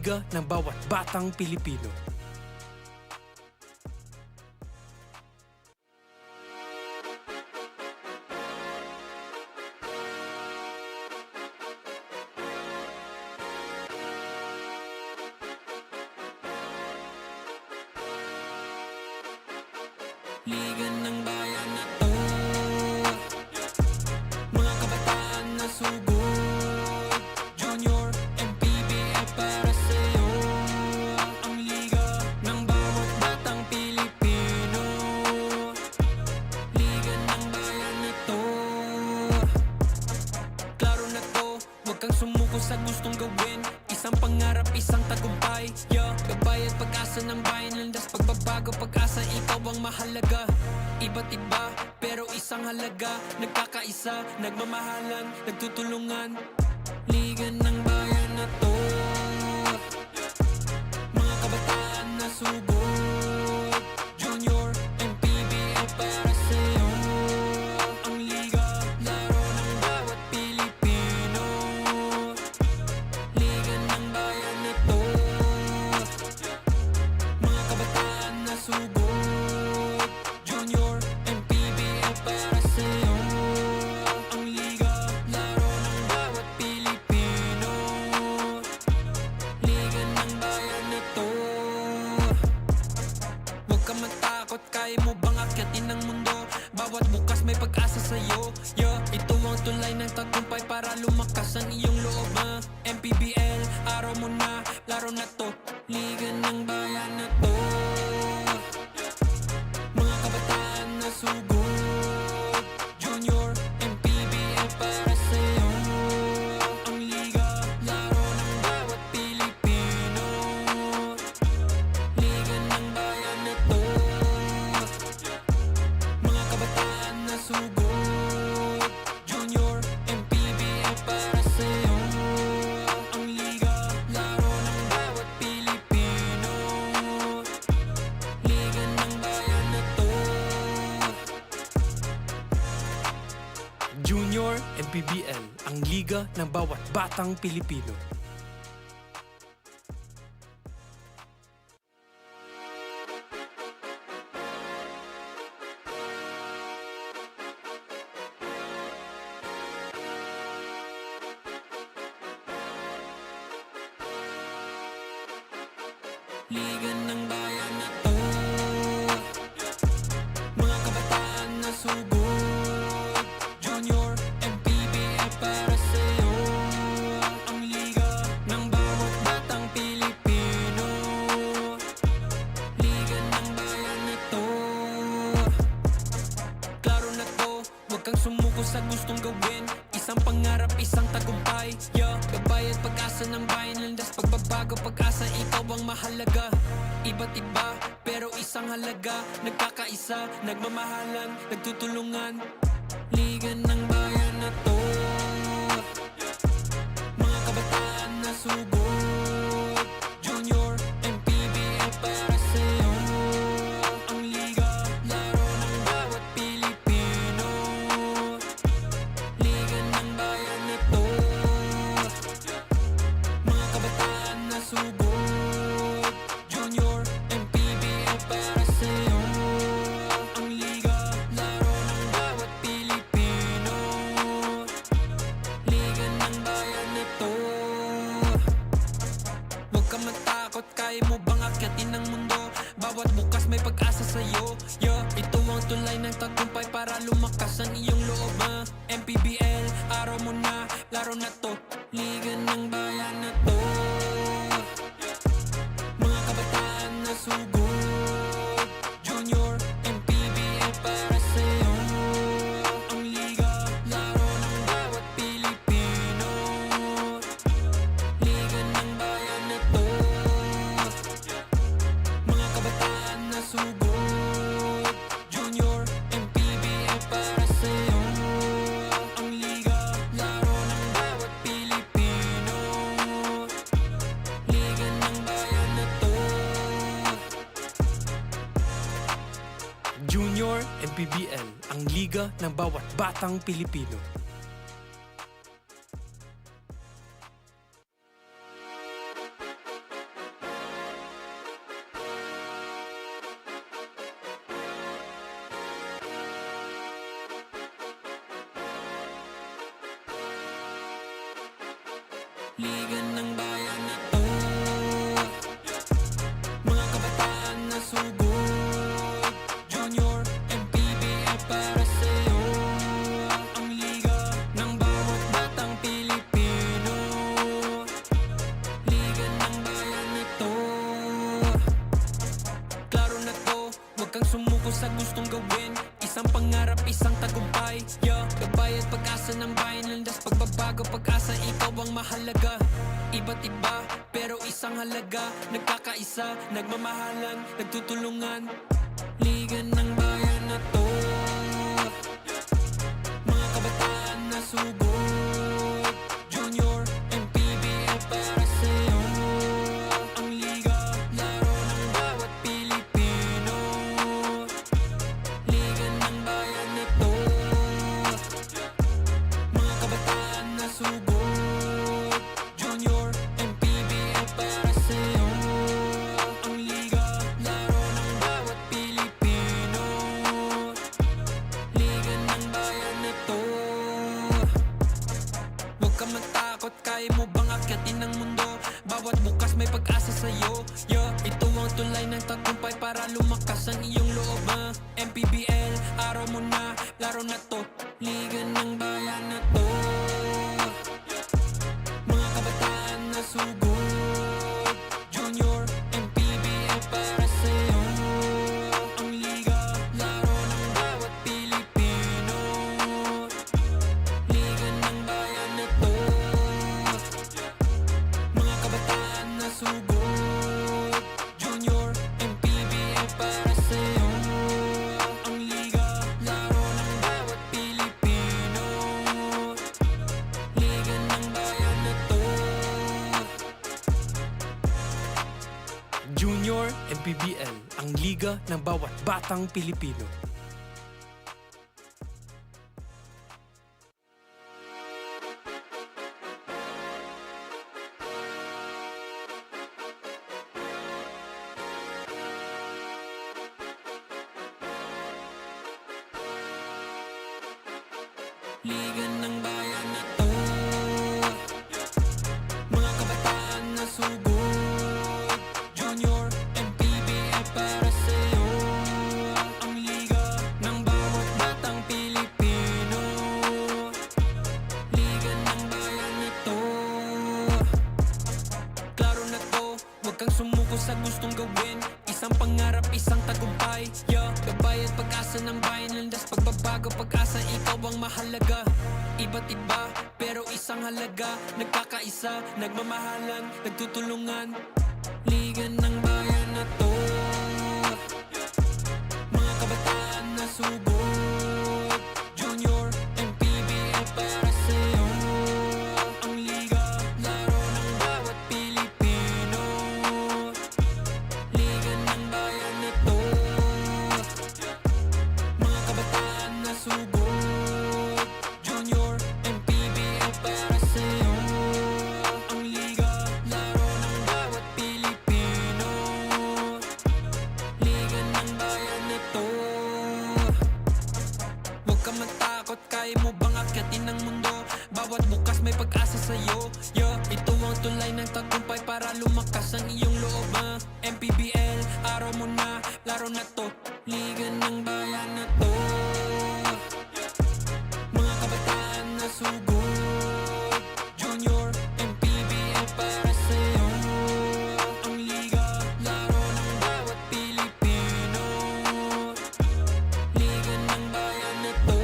liga ng bawat batang Pilipino. Liga ng bayan na to, mga kabataan na sugod, Junior, MPBL para sa'yo. Ang liga ng bawat batang Pilipino. Liga ng bayan na to, klaro na to, huwag kang sumuko sa gustong gawin. Isang pangarap, isang tagumpay, yeah. Gabay at pag-asa ng bayan, landas pagbabago, pag-asa, ikaw ang mahalaga. Iba't iba, pero isang halaga, nagkakaisa, nagmamahalan, nagtutulungan. Liga ng bayan na to, mga kabataan na sugod, Junior, MPBL para sa'yo. Ang liga, laro ng bawat Pilipino. Liga ng bayan na to, mga kabataan na sugod, Junior, MPBL para sa'yo. Ang liga, laro ng bawat Pilipino. Liga ng bayan na to, huwag ka matakot, kaya mo bang akyatin ang mundo? Bawat bukas may pag-asa sa'yo, yeah. Ito ang tulay ng tagumpay para lumakas ang iyong loob, MPBL, araw mo na, laro na to. Liga ng bayan na to, mga kabataan na sugod, Junior, MPBL para sa'yo. Ang liga, laro ng bawat Pilipino. Liga ng bayan na to, mga kabataan na sugod, Junior, MPBL para sa'yo. Ang liga, laro ng bawat Pilipino. Liga ng bayan na to, Junior, MPBL, ang liga ng bawat batang Pilipino. liga ng bayan na to, mga kabataan na sugod, Junior, MPBL para sa'yo. Ang liga ng bawat batang Pilipino. Liga ng bayan na to, klaro na to, huwag kang sumuko sa gustong gawin. Isang pangarap, isang tagumpay, yeah. Gabay at pag-asa ng bayan, landas pagbabago, pag-asa, ikaw ang mahalaga. Iba't iba, pero isang halaga, nagkakaisa, nagmamahalan, nagtutulungan. Liga ng bayan na to, mga kabataan na sugod, Junior, MPBL para sa'yo. Ang liga, laro ng bawat Pilipino. Liga ng bayan na to, mga kabataan na sugod, Junior, MPBL para sa'yo. Ang liga, laro ng bawat Pilipino. Liga ng bayan na to, huwag ka matakot, kaya mo bang akyatin ang mundo? Bawat bukas may pag-asa sa'yo, yeah. Ito ang tulay ng tagumpay para lumakas ang iyong loob, MPBL, araw mo na, laro na to. Liga ng bayan na to, mga kabataan na sugod, Junior, MPBL para sa'yo. Ang liga, laro ng bawat Pilipino. Liga ng bayan na to, mga kabataan na sugod, Junior, MPBL para sa'yo. Ang liga, laro ng bawat Pilipino. Liga ng bayan na to, Junior, MPBL, ang liga ng bawat batang Pilipino. Liga ng bayan na to, mga kabataan na sugod. Junior, MPBL para sa'yo. Ang liga ng bawat batang Pilipino. Liga ng bayan na to. Klaro na to, huwag kang sumuko sa gustong gawin. Isang pangarap, isang tagumpay, yeah. Gabay at pag-asa ng bayan, landas pagbabago, pag-asa, ikaw ang mahalaga. Iba't iba, pero isang halaga. Nagkakaisa, nagmamahalan, nagtutulungan. Liga ng bayan na to, mga kabataan na sugod. Junior, MPBL para sa'yo. Ang liga, laro ng bawat Pilipino. Liga ng bayan na to, mga kabataan na sugod. Junior, MPBL para sa'yo. Ang liga, laro ng bawat Pilipino. Liga ng bayan na to. Huwag ka matakot, kaya mo bang akyatin ang mundo? Bawat bukas may pag-asa sa'yo, yeah. Ito ang tulay ng tagumpay para lumakas ang iyong loob, MPBL, araw mo na, laro na to. Liga ng bayan na to, mga kabataan na sugod. Junior, MPBL para sa'yo. Ang liga, laro ng bawat Pilipino. Liga ng bayan na to, mga kabataan na sugod. Junior, MPBL para sa'yo. Ang liga, laro ng bawat Pilipino. Liga ng bayan na to. Junior MPBL, ang liga ng bawat batang Pilipino. Liga ng bayan na to, mga kabataan na sugod. Junior, MPBL para sa'yo. Ang liga ng bawat batang Pilipino. Liga ng bayan na to, klaro na to, huwag kang sumuko sa gustong gawin. Isang pangarap, isang tagumpay, yeah. Gabay at pag-asa ng bayan, landas pagbabago, pag-asa, ikaw ang mahalaga. Iba't iba, pero isang halaga. Nagkakaisa, nagmamahalan, nagtutulungan. Liga ng bayan na to, mga kabataan na sugod. Junior, MPBL para sa'yo. Ang liga, laro ng bawat Pilipino. Liga ng bayan na to, mga kabataan na sugod. Junior, MPBL para sa'yo. Ang liga, laro ng bawat Pilipino. Liga ng bayan na to. Huwag ka matakot, kaya mo bang akyatin ang mundo? Bawat bukas may pag-asa sa'yo, yeah. Ito ang tulay ng tagumpay para lumakas ang iyong loob, MPBL, araw mo na, laro na to. Liga ng bayan na to, mga kabataan na sugod. Junior, MPBL para sa'yo. Ang liga, laro ng bawat Pilipino. Liga ng bayan na to,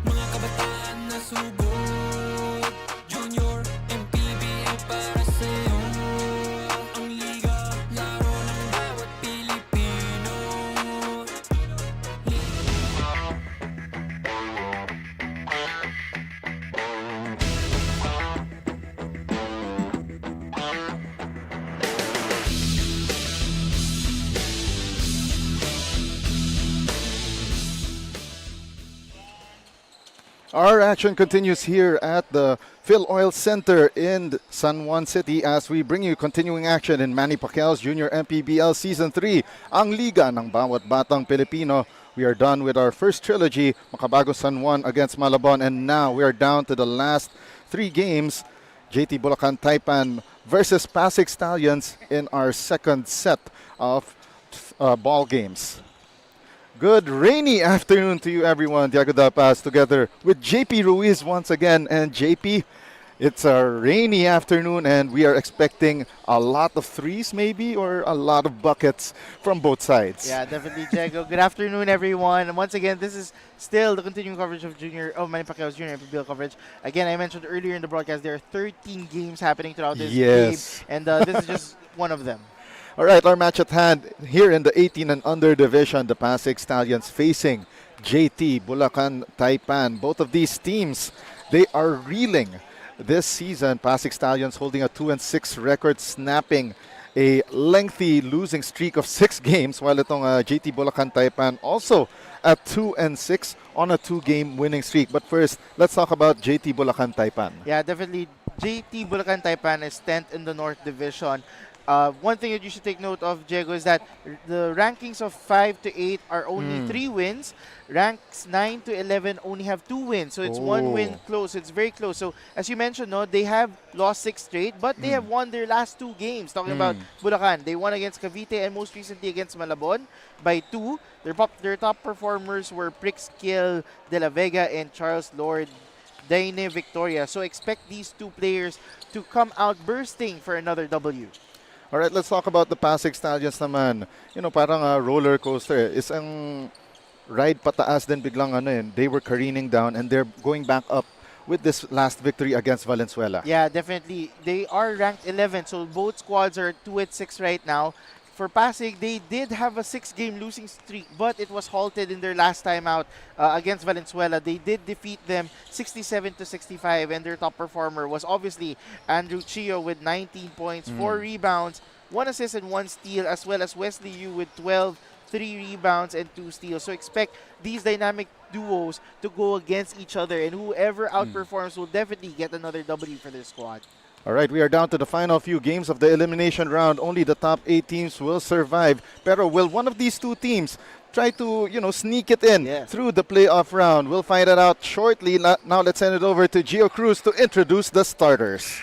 mga kabataan na sugod. Junior, MPBL para sa'yo. Ang liga, laro ng bawat Pilipino. Our action continues here at the Fil-Oil Center in San Juan City as we bring you continuing action in Manny Pacquiao's Junior MPBL Season 3, ang Liga ng Bawat Batang Pilipino. We are done with our first trilogy, Makabago San Juan against Malabon, and now we are down to the last 3 games. JT Bulacan Taipan versus PASIG Stallions in our second set of ball games. Good rainy afternoon to you everyone. Tiago Dapas together with JP Ruiz once again. And JP, it's a rainy afternoon and we are expecting a lot of threes maybe or a lot of buckets from both sides. Yeah, definitely, Diego. Good afternoon, everyone. And once again, this is still the continuing coverage of Manny Pacquiao's Junior MPBL coverage. Again, I mentioned earlier in the broadcast, there are 13 games happening throughout this game. And this is just one of them. All right, our match at hand here in the 18 and under division, the PASIG Stallions facing JT Bulacan Taipan. Both of these teams, they are reeling this season. PASIG Stallions holding a 2-6 record, snapping a lengthy losing streak of 6 games, while itong JT Bulacan Taipan also at 2-6 on a 2-game winning streak. But first, let's talk about JT Bulacan Taipan. Yeah, definitely. JT Bulacan Taipan is 10th in the North Division. One thing that you should take note of, Diego, is that the rankings of 5 to 8 are only 3 wins. Ranks 9 to 11 only have 2 wins. So it's 1 win close. It's very close. So as you mentioned, no, they have lost 6 straight, but they have won their last 2 games. Talking about Bulacan, they won against Cavite and most recently against Malabon by 2. Their top performers were Prixkill De La Vega and Charles Lord Daine Victoria. So expect these 2 players to come out bursting for another W. All right, let's talk about the PASIG Stallions naman. You know, parang roller coaster. Isang ride pataas din biglang they were careening down and they're going back up with this last victory against Valenzuela. Yeah, definitely. They are ranked 11, so both squads are 2-6 right now. For PASIG, they did have a 6-game losing streak, but it was halted in their last time out against Valenzuela. They did defeat them 67-65, and their top performer was obviously Andrew Chio with 19 points, 4 rebounds, 1 assist and 1 steal, as well as Wesley Yu with 12, 3 rebounds and 2 steals. So expect these dynamic duos to go against each other, and whoever outperforms will definitely get another W for their squad. All right, we are down to the final few games of the elimination round. Only the top 8 teams will survive. Pero will one of these 2 teams try to, sneak it in through the playoff round? We'll find it out shortly. Now let's send it over to Gio Cruz to introduce the starters.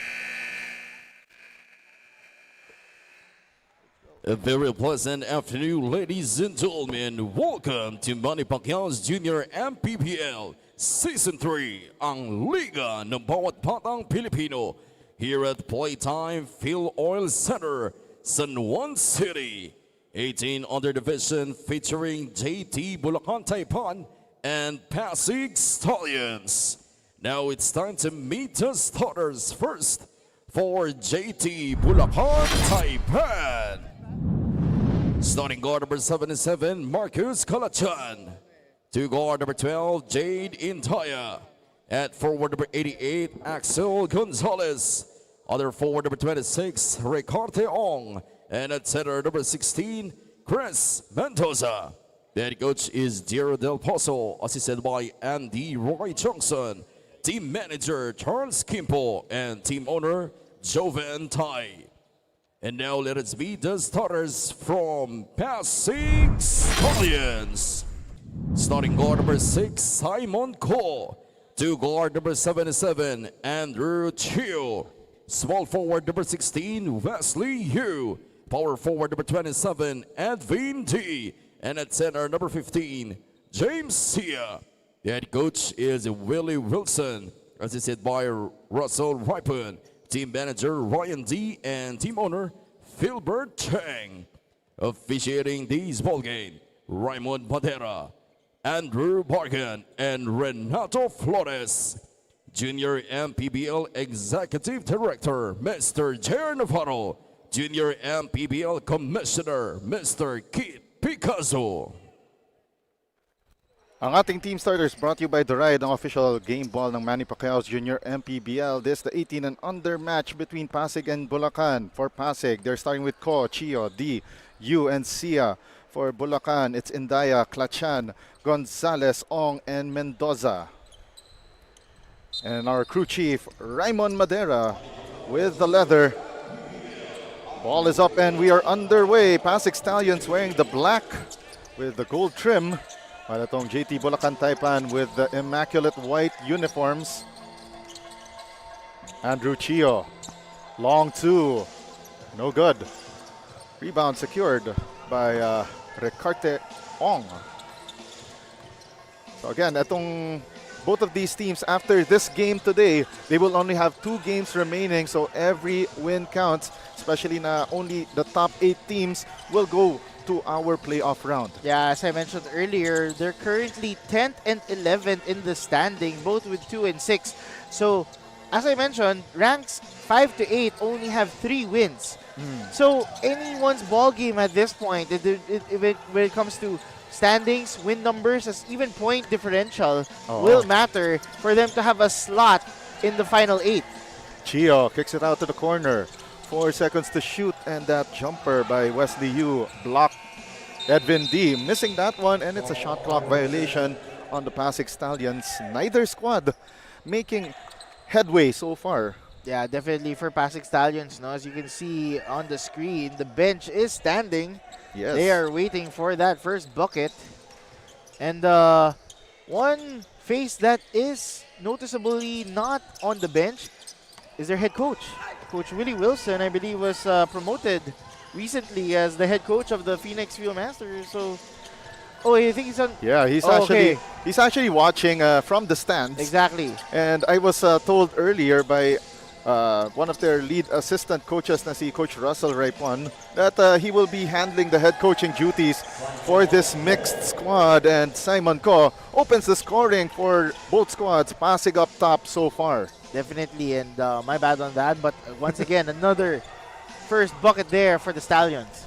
A very pleasant afternoon, ladies and gentlemen. Welcome to Manny Pacquiao's Junior MPBL Season 3, ang Liga ng Bawat Batang Pilipino. Here at Playtime Fil-Oil Center, San Juan City. 18 under division featuring JT Bulacan Taipan and PASIG Stallions. Now it's time to meet the starters. First, for JT Bulacan Taipan. Starting guard number 77, Marcus Calachan. To guard number 12, Jade Intaya. At forward number 88, Axel Gonzalez. Other forward number 26, Ricarte Ong. And at center number 16, Chris Mendoza. The head coach is Diego Del Pozo, assisted by Andy Roy Johnson. Team manager Charles Kimpo and team owner Joven Tai. And now let us meet the starters from PASIG Stallions. Starting guard number 6, Simon Ko. To guard number 77, Andrew Chiu. Small forward number 16, Wesley Yu. Power forward number 27, Edwin D. And at center number 15, James Sia. The head coach is Willie Wilson, assisted by Russell Ripon. Team manager Ryan D. and team owner Philbert Chang. Officiating this ball game, Raymond Madera, Andrew Bargan, and Renato Flores. Junior MPBL Executive Director, Mr. Jer Navarro. Junior MPBL Commissioner, Mr. Keith Picasso. Ang ating team starters brought to you by The Ride, ang official game ball ng Manny Pacquiao's Junior MPBL. This the 18 and under match between PASIG and Bulacan. For PASIG, they're starting with Ko, Chio, D, Yu, and Sia. For Bulacan, it's Indaya, Clachan, Gonzalez, Ong, and Mendoza. And our crew chief, Raymond Madera, with the leather. Ball is up and we are underway. PASIG Stallions wearing the black with the gold trim. While itong JT Bulacan Taipan with the immaculate white uniforms. Andrew Chio. Long two. No good. Rebound secured by Recarte Ong. So again, both of these teams, after this game today, they will only have 2 games remaining. So every win counts, especially na only the top 8 teams will go to our playoff round. Yeah, as I mentioned earlier, they're currently 10th and 11th in the standing, both with 2 and 6. So, as I mentioned, ranks 5 to 8 only have 3 wins. So, anyone's ball game at this point, when it comes to standings, win numbers, as even point differential will matter for them to have a slot in the final 8. Chio kicks it out to the corner. 4 seconds to shoot, and that jumper by Wesley Yu blocked. Edwin D missing that one, and it's a shot clock violation on the PASIG Stallions. Neither squad making headway so far. Yeah, definitely for PASIG Stallions. No, as you can see on the screen, the bench is standing. Yes. They are waiting for that first bucket. And one face that is noticeably not on the bench is their head coach. Coach Willie Wilson, I believe, was promoted recently as the head coach of the Phoenix Field Masters. So, I think he's on. Yeah, he's actually watching from the stands. Exactly. And I was told earlier by one of their lead assistant coaches, na si Coach Russell Raipon, that he will be handling the head coaching duties for this mixed squad. And Simon Ko opens the scoring for both squads. PASIG up top so far. Definitely, and my bad on that. But once again, another first bucket there for the Stallions.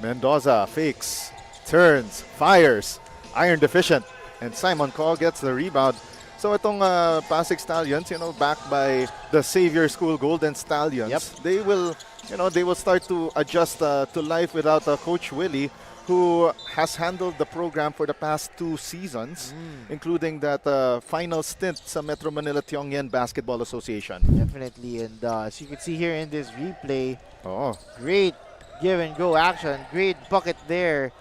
Mendoza fakes, turns, fires, iron deficient, and Simon Ko gets the rebound. So itong PASIG Stallions, backed by the Xavier School Golden Stallions, they will start to adjust to life without Coach Willie, who has handled the program for the past 2 seasons, including that final stint sa Metro Manila Tiongyan Basketball Association. Definitely, and as you can see here in this replay, great give and go action, great bucket there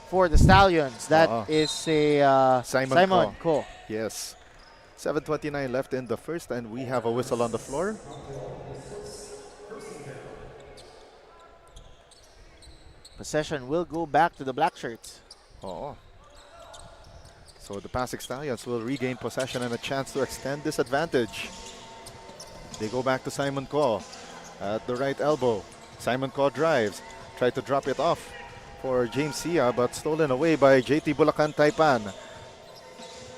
for the Stallions. That is a Simon Ko. Yes. 7:29 left in the first, and we have a whistle on the floor. Possession will go back to the black shirts. So the PASIG Stallions will regain possession and a chance to extend this advantage. They go back to Simon Ko at the right elbow. Simon Ko drives, tried to drop it off for James Sia, but stolen away by JT Bulacan Taipan.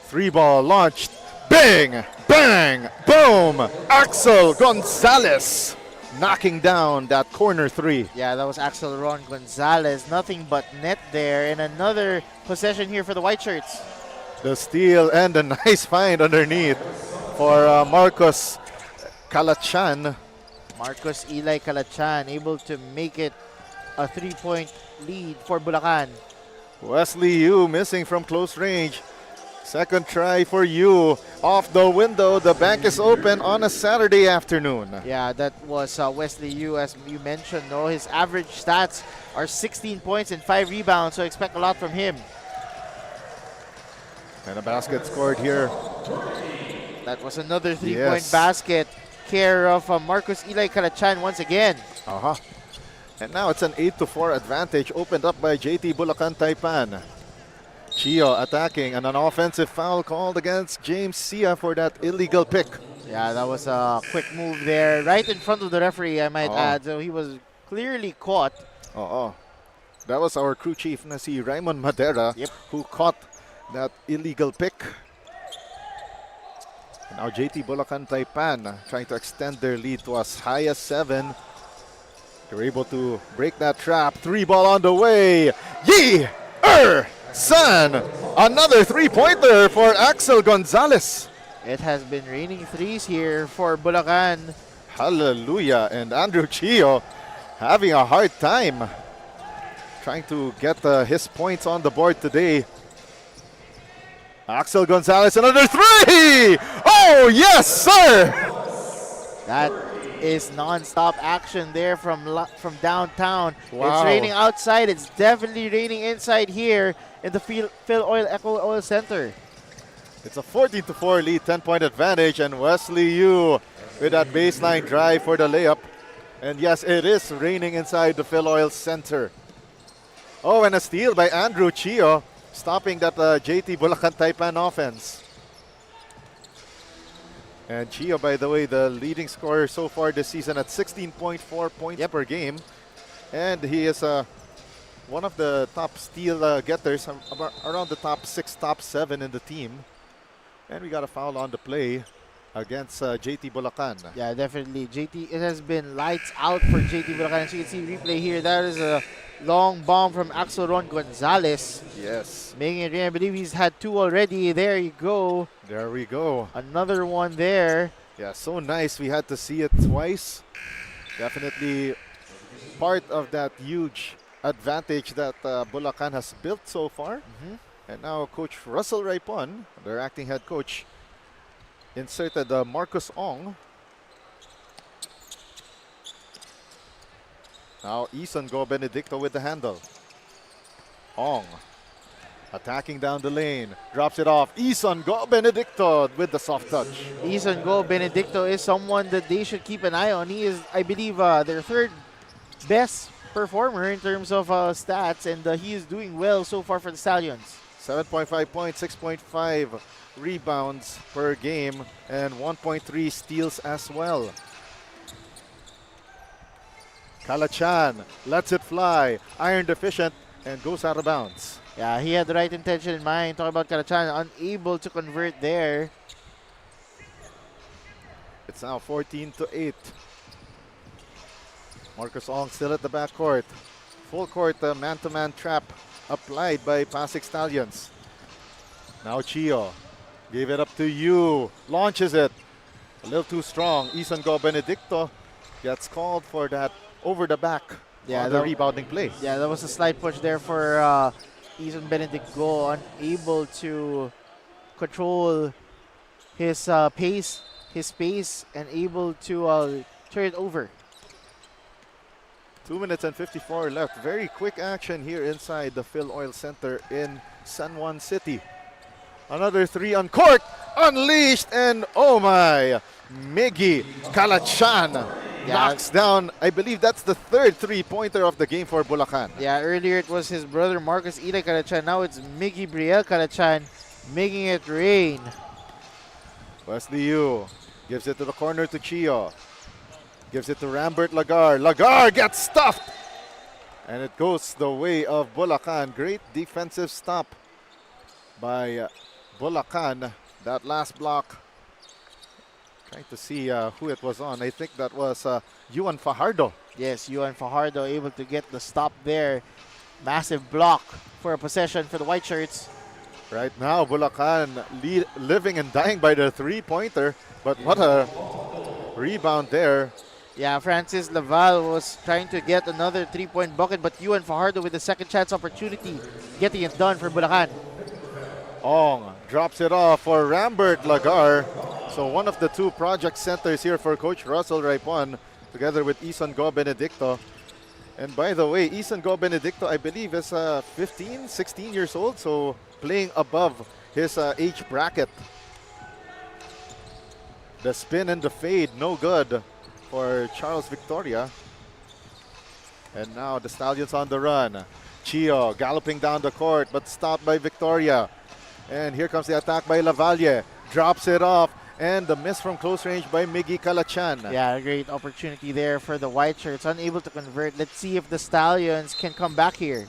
3-ball launched. Bang! Bang! Boom! Axel Gonzalez knocking down that corner 3. Yeah, that was Axel Ron Gonzalez. Nothing but net there. And another possession here for the white shirts. The steal and a nice find underneath for Marcos Calachan. Marcos Eli Calachan able to make it a 3-point lead for Bulacan. Wesley Yu missing from close range. Second try for Yu. Off the window. The bank is open on a Saturday afternoon. Yeah, that was Wesley Yu, as you mentioned. No, his average stats are 16 points and 5 rebounds, so expect a lot from him. And a basket scored here. That was another 3-point basket. Care of Marcos Eli Calachan once again. And now it's an 8-4 advantage opened up by JT Bulacan Taipan. Chio attacking, and an offensive foul called against James Sia for that illegal pick. Yeah, that was a quick move there, right in front of the referee, I might add. So he was clearly caught. That was our crew chief, na si Raymond Madera, who caught that illegal pick. And now JT Bulacan Taipan trying to extend their lead to as high as 7. They're able to break that trap. 3-ball on the way. Son, another 3-pointer for Axel Gonzalez. It has been raining threes here for Bulacan. Hallelujah. And Andrew Chio having a hard time trying to get his points on the board today. Axel Gonzalez, another 3! Oh, yes, sir! That is non-stop action there from downtown. Wow. It's raining outside. It's definitely raining inside here in the Fil-Oil Eco Oil Center. It's a 14-4 lead, 10-point advantage, and Wesley Yu with that baseline drive for the layup. And yes, it is raining inside the Fil-Oil Center. Oh, and a steal by Andrew Chio, stopping that JT Bulacan Taipan offense. And Chio, by the way, the leading scorer so far this season at 16.4 points per game. And he is one of the top steal getters, around the top 6, top 7 in the team. And we got a foul on the play against JT Bulacan. Yeah, definitely. JT, it has been lights out for JT Bulacan. As you can see replay here, that is a long bomb from Axel Ron Gonzalez. Yes. Making it rain. I believe he's had 2 already. There you go. There we go. Another one there. Yeah, so nice. We had to see it twice. Definitely part of that huge advantage that Bulacan has built so far. And now Coach Russell Raipon, their acting head coach, inserted Marcus Ong. Now Ison Go Benedicto with the handle. Ong attacking down the lane, drops it off. Ison Go Benedicto with the soft touch. Ison Go Benedicto is someone that they should keep an eye on. He is, I believe, their 3rd best performer in terms of stats, and he is doing well so far for the Stallions. 7.5 points, 6.5 rebounds per game, and 1.3 steals as well. Kalachan lets it fly, iron deficient, and goes out of bounds. Yeah, he had the right intention in mind. Talking about Kalachan, unable to convert there. It's now 14-8. Marcus Ong still at the backcourt. Full court man-to-man trap applied by PASIG Stallions. Now Chio gave it up to you. Launches it. A little too strong. Ison Go Benedicto gets called for that over the back on the rebounding play. Yeah, that was a slight push there for Ison Benedicto, unable to control his pace, and able to turn it over. 2 minutes and 54 left. Very quick action here inside the Fil-Oil Center in San Juan City. Another 3 on court, unleashed, and oh my, Miggy Kalachan knocks down, I believe that's the 3rd 3-pointer of the game for Bulacan. Yeah, earlier it was his brother Marcus Ida Kalachan. Now it's Miggy Briel Kalachan making it rain. Wesley Yu gives it to the corner to Chio. Gives it to Rambert Lagar. Lagar gets stuffed! And it goes the way of Bulacan. Great defensive stop by Bulacan. That last block. Trying to see who it was on. I think that was Juan Fajardo. Yes, Juan Fajardo able to get the stop there. Massive block for a possession for the White Shirts. Right now, Bulacan living and dying by the 3-pointer. But what a rebound there. Yeah, Francis Laval was trying to get another 3-point bucket, but Juan Fajardo with the second chance opportunity, getting it done for Bulacan. Ong drops it off for Rambert Lagar. So one of the 2 project centers here for Coach Russell Raipon, together with Ison Go Benedicto. And by the way, Ison Go Benedicto, I believe, is 15, 16 years old, so playing above his age bracket. The spin and the fade, no good for Charles Victoria. And now the Stallions on the run. Chio galloping down the court, but stopped by Victoria. And here comes the attack by Lavalle. Drops it off, and the miss from close range by Miggy Kalachan. Yeah, a great opportunity there for the White Shirts, unable to convert. Let's see if the Stallions can come back here.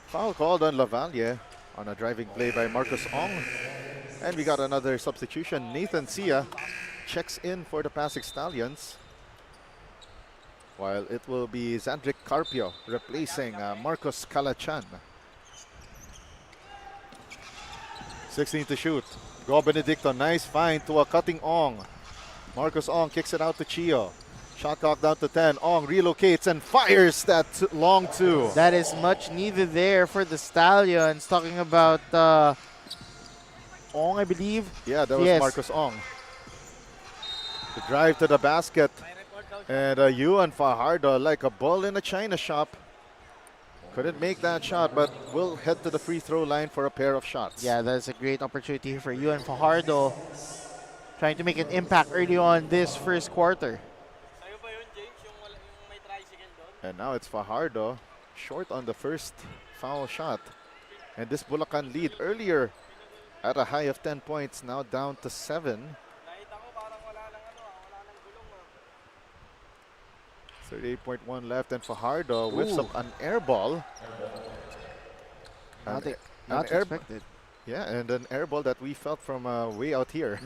Foul called on Lavalle on a driving play by Marcus Ong. And we got another substitution. Nathan Sia checks in for the PASIG Stallions, while it will be Zandrick Carpio replacing Marcos Kalachan. 16 to shoot. Go Benedicto, nice find to a cutting Ong. Marcus Ong kicks it out to Chio. Shot clock down to 10. Ong relocates and fires that long 2. That is much needed there for the Stallions. Talking about Ong, I believe. Yeah, that was Marcus Ong. The drive to the basket. And Juan Fajardo, like a bull in a china shop, couldn't make that shot, but will head to the free throw line for a pair of shots. Yeah, that's a great opportunity for Juan Fajardo. trying to make an impact early on this first quarter. And now it's Fajardo, short on the first foul shot. And this Bulacan lead earlier at a high of 10 points, now down to 7. 38.1 left, and Fajardo whips up an air ball. Not expected. Yeah, and an air ball that we felt from way out here.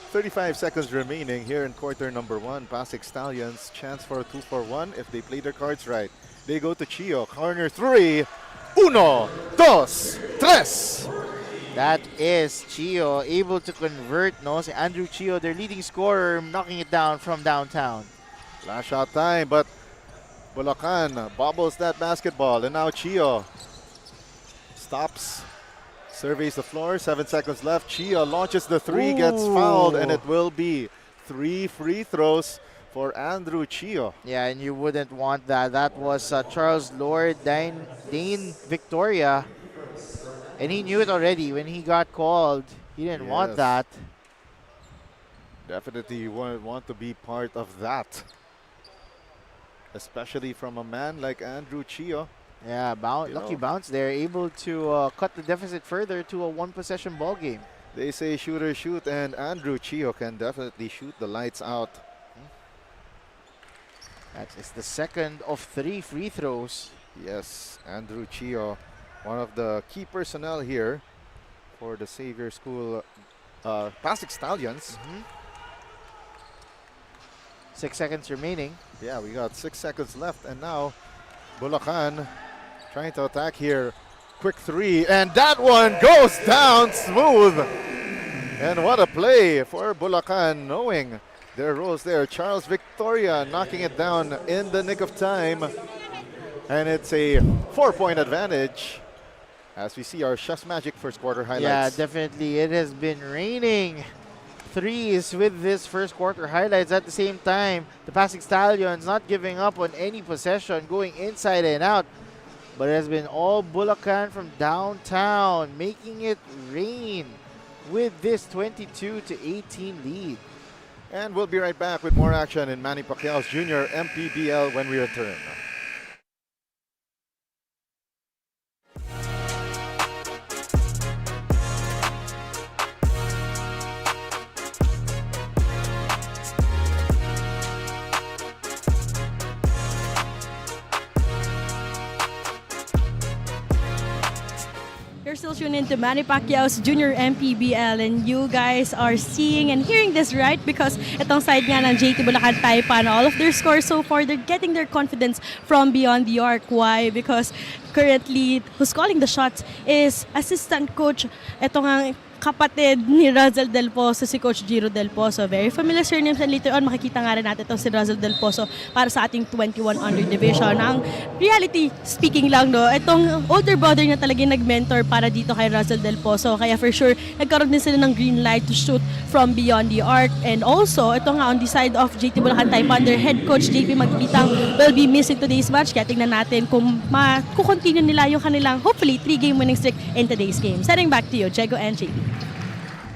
35 seconds remaining here in quarter number 1. PASIG Stallions chance for a 2-for-1 if they play their cards right. They go to Chio, corner 3. 1, 2, 3. That is Chio able to convert, no? Si Andrew Chio, their leading scorer, knocking it down from downtown. Last shot time, but Bulacan bobbles that basketball, and now Chio stops, surveys the floor, 7 seconds left. Chio launches the 3, gets fouled, and it will be 3 free throws for Andrew Chio. Yeah, and you wouldn't want that. That was Charles Lord, Dane Victoria. And he knew it already when he got called. He didn't want that. Definitely you wouldn't want to be part of that. Especially from a man like Andrew Chio. Yeah, lucky bounce there. Able to cut the deficit further to a 1-possession ball game. They say shooter shoot, and Andrew Chio can definitely shoot the lights out. That is the second of 3 free throws. Yes, Andrew Chio, one of the key personnel here for the Xavier School PASIG Stallions. 6 seconds remaining. Yeah, we got 6 seconds left, and now Bulacan trying to attack here. Quick 3, and that one goes down smooth. And what a play for Bulacan, knowing their roles there. Charles Victoria knocking it down in the nick of time. And it's a 4-point advantage as we see our Chef's Magic first quarter highlights. Yeah, definitely. It has been raining threes with this first quarter highlights. At the same time, the PASIG Stallions not giving up on any possession, going inside and out. But it has been all Bulacan from downtown, making it rain with this 22-18 lead. And we'll be right back with more action in Manny Pacquiao's Junior MPBL when we return. You're still tuned into Manny Pacquiao's Junior MPBL, and you guys are seeing and hearing this right because itong side nga ng JT Bulacan TAIPAN, all of their scores so far, they're getting their confidence from beyond the arc. Why? Because currently, who's calling the shots is assistant coach. Ito nga kapatid ni Razel Del Pozo, si Coach Giro Del Pozo. Very familiar surnames, and later on makikita nga rin natin itong si Razel Del Pozo para sa ating 21 under division. Ang reality speaking lang, no, itong older brother niya talaga yung nag-mentor para dito kay Razel Del Pozo. Kaya for sure, nagkaroon din sila ng green light to shoot from beyond the arc. And also, ito nga on the side of JT Bulacan TAIPAN, their head coach JP Magpitang will be missing today's match. Kaya tingnan natin kung kukontinue nila yung kanilang hopefully 3-game winning streak in today's game. Sending back to you, Jego and JP.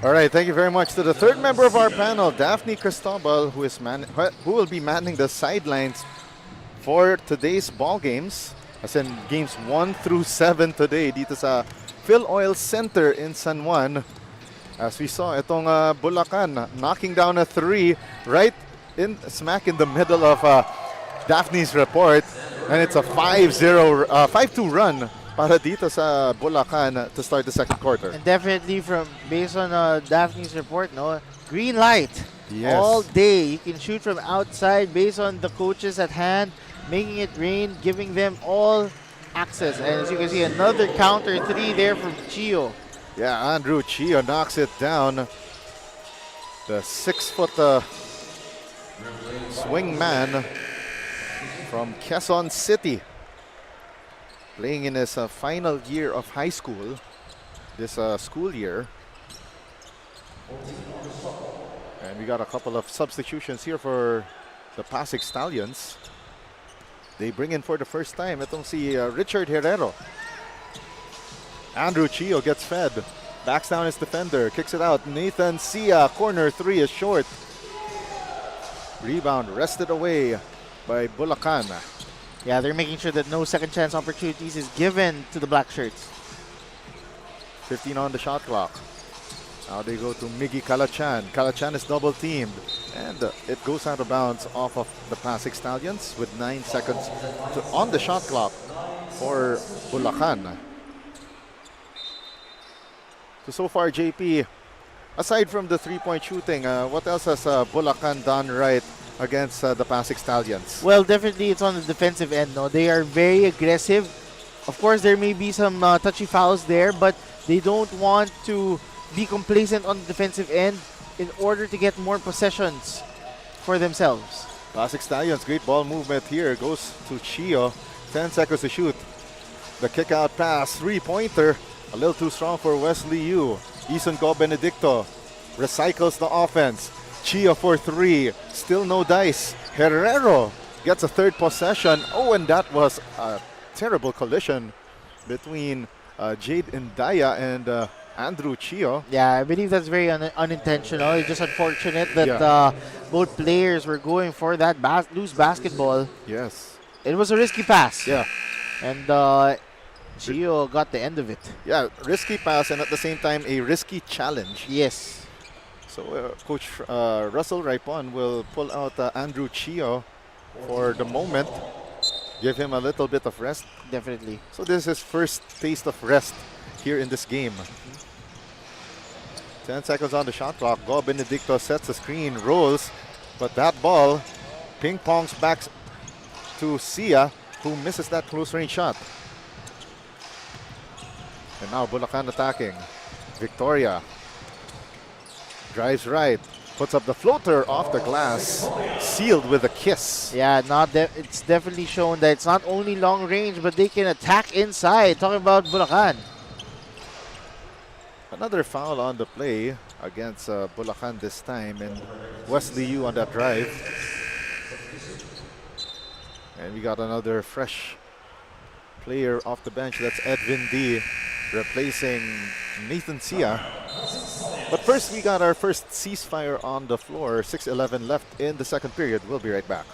All right, thank you very much to the third member of our panel, Daphne Cristobal, who will be manning the sidelines for today's ball games, as in games 1 through 7 today dito sa Fil-Oil Center in San Juan. As we saw, itong Bulacan knocking down a 3 right in smack in the middle of Daphne's report, and it's a 5-2 run para dito sa Bulacan to start the second quarter. And definitely based on Daphne's report, no, green light all day. You can shoot from outside based on the coaches at hand, making it rain, giving them all access. And as you can see, another counter 3 there from Chio. Yeah, Andrew Chio knocks it down. The 6-foot swing man from Quezon City, playing in his final year of high school, this school year. And we got a couple of substitutions here for the PASIG Stallions. They bring in for the first time itong si Richard Herrero. Andrew Chio gets fed. Backs down his defender, kicks it out. Nathan Sia, corner 3 is short. Rebound wrested away by Bulacan. Yeah, they're making sure that no second chance opportunities is given to the black shirts. 15 on the shot clock. Now they go to Miggy Kalachan. Kalachan is double teamed. And it goes out of bounds off of the PASIG Stallions with 9 seconds on the shot clock for Bulacan. So far, JP, aside from the 3-point shooting, what else has Bulacan done right against the PASIG Stallions? Well, definitely it's on the defensive end. No, they are very aggressive. Of course, there may be some touchy fouls there, but they don't want to be complacent on the defensive end in order to get more possessions for themselves. PASIG Stallions, great ball movement here. Goes to Chio. 10 seconds to shoot. The kick out pass, 3-pointer. A little too strong for Wesley Yu. Ison Go Benedicto recycles the offense. Chia for 3. Still no dice. Herrero gets a third possession. Oh, and that was a terrible collision between Jade Indaya and Andrew Chio. Yeah, I believe that's very unintentional. It's just unfortunate that both players were going for that loose basketball. Yes. It was a risky pass. Yeah. And Chio got the end of it. Yeah, risky pass and at the same time a risky challenge. Yes. So Coach Russell Raipon will pull out Andrew Chio for the moment. Give him a little bit of rest. Definitely. So this is his first taste of rest here in this game. 10 seconds on the shot clock. Go Benedicto sets the screen, rolls, but that ball ping-pongs back to Sia, who misses that close-range shot. And now Bulacan attacking. Victoria drives right, puts up the floater off the glass, sealed with a kiss. Yeah, it's definitely shown that it's not only long range, but they can attack inside. Talking about Bulacan. Another foul on the play against Bulacan this time, and Wesley Yu on that drive. And we got another fresh player off the bench. That's Edwin D, replacing Nathan Sia. But first, we got our first ceasefire on the floor. 6:11 left in the second period. We'll be right back.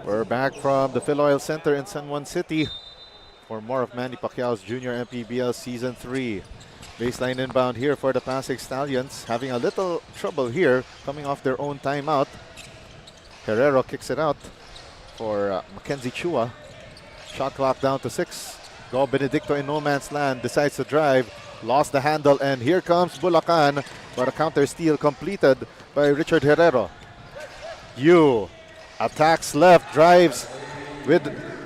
We're back from the Fil-Oil Center in San Juan City for more of Manny Pacquiao's Junior MPBL Season 3. Baseline inbound here for the PASIG Stallions, having a little trouble here, coming off their own timeout. Herrero kicks it out for Mackenzie Chua. Shot clock down to 6. Go Benedicto in no man's land, decides to drive, lost the handle, and here comes Bulacan, but a counter steal completed by Richard Herrero. Yu attacks left, drives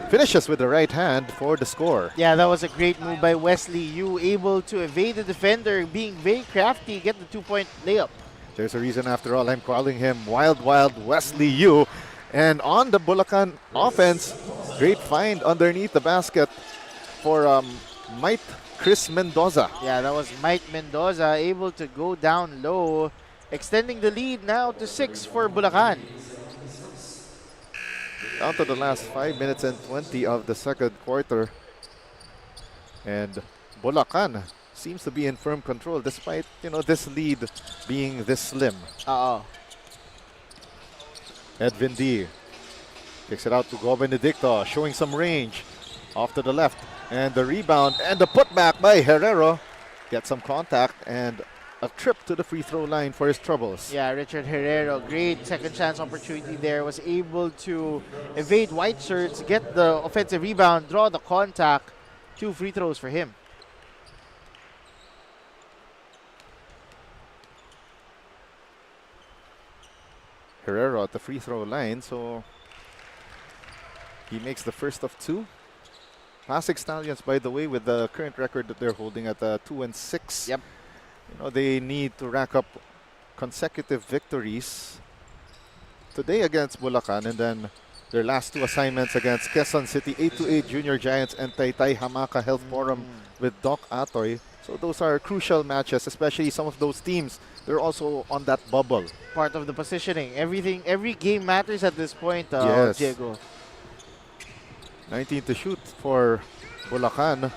finishes with the right hand for the score. Yeah, that was a great move by Wesley Yu, able to evade the defender, being very crafty, get the 2-point layup. There's a reason, after all, I'm calling him Wild Wesley Yu. And on the Bulacan offense, great find underneath the basket for Mike Chris Mendoza. Yeah, that was Mike Mendoza, able to go down low, extending the lead now to 6 for Bulacan. Down to the last 5 minutes and 20 of the second quarter. And Bulacan seems to be in firm control despite, this lead being this slim. Edwin D kicks it out to Go Benedicto, showing some range off to the left. And the rebound and the putback by Herrero. Get some contact and a trip to the free throw line for his troubles. Yeah, Richard Herrero, great second chance opportunity there. Was able to evade white shirts, get the offensive rebound, draw the contact. 2 free throws for him. Herrero at the free throw line, so he makes the first of 2. PASIG Stallions, by the way, with the current record that they're holding at 2-6. Yep. You know, they need to rack up consecutive victories today against Bulacan, and then their last 2 assignments against Quezon City 8-8 Junior Giants and Taytay Hamaka Health Forum with Doc Atoy. So those are crucial matches, especially some of those teams. They're also on that bubble. Part of the positioning. Every game matters at this point, Yes. Diego. 19 to shoot for Bulacan.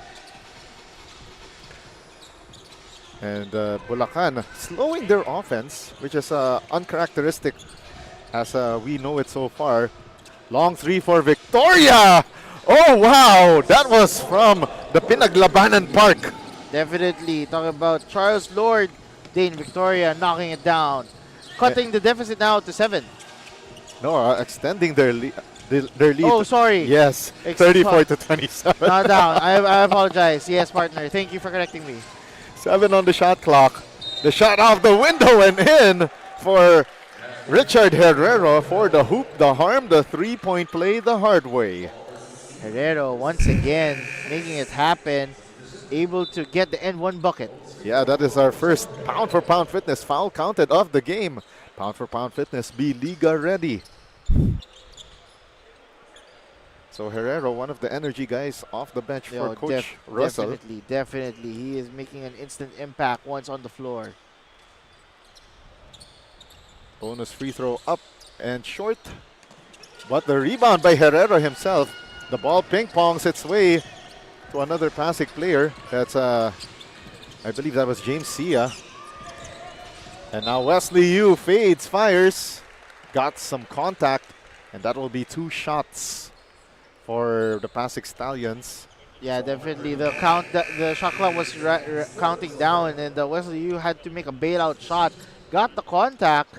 And Bulacan slowing their offense, which is uncharacteristic as we know it so far. Long 3 for Victoria! Oh, wow! That was from the Pinaglabanan Park. Definitely. Talking about Charles Lord, Dane Victoria knocking it down. Cutting the deficit now to 7. No, extending their lead. Oh, sorry. Yes, Ex- 34 to 27. Not down. I apologize. Yes, partner. Thank you for correcting me. 7 on the shot clock. The shot off the window and in for Richard Herrero for the hoop, the harm, the 3-point play the hard way. Herrero once again making it happen. Able to get the end 1 bucket. Yeah, that is our first pound-for-pound fitness foul counted of the game. Pound-for-pound fitness, be Liga ready. So Herrero, one of the energy guys off the bench for Coach Russell. Definitely. He is making an instant impact once on the floor. Bonus free throw up and short. But the rebound by Herrero himself. The ball ping-pongs its way to another PASIG player. That's, I believe that was James Sia. And now Wesley Yu fades, fires. Got some contact. And that will be 2 shots for the PASIG Stallions. Yeah, definitely. The shot clock was counting down, and Wesley Yu had to make a bailout shot. Got the contact,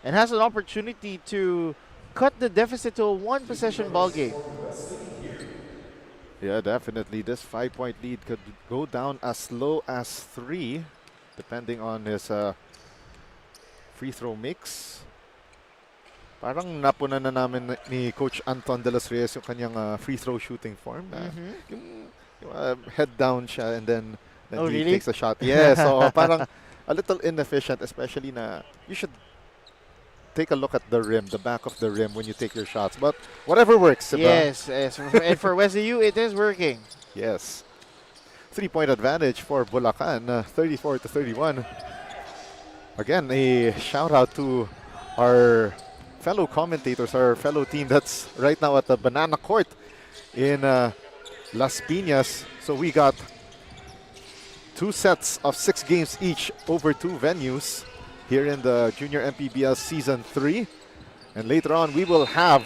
and has an opportunity to cut the deficit to a 1-possession ball game. Yeah, definitely. This 5-point lead could go down as low as 3, depending on his free throw mix. Parang napunan na namin ni Coach Anton de los Reyes yung kanyang free throw shooting form. Yung head down siya and then he really? takes a shot. Yeah, so parang a little inefficient, especially na you should take a look at the rim, the back of the rim when you take your shots. But whatever works. Yes, yes. And for Wesley Yu, it is working. Yes. 3-point advantage for Bulacan, 34 to 31. Again, a shout out to our fellow commentators, our fellow team that's right now at the Banana Court in Las Piñas. So we got 2 sets of 6 games each over 2 venues here in the Junior MPBL Season 3. And later on, we will have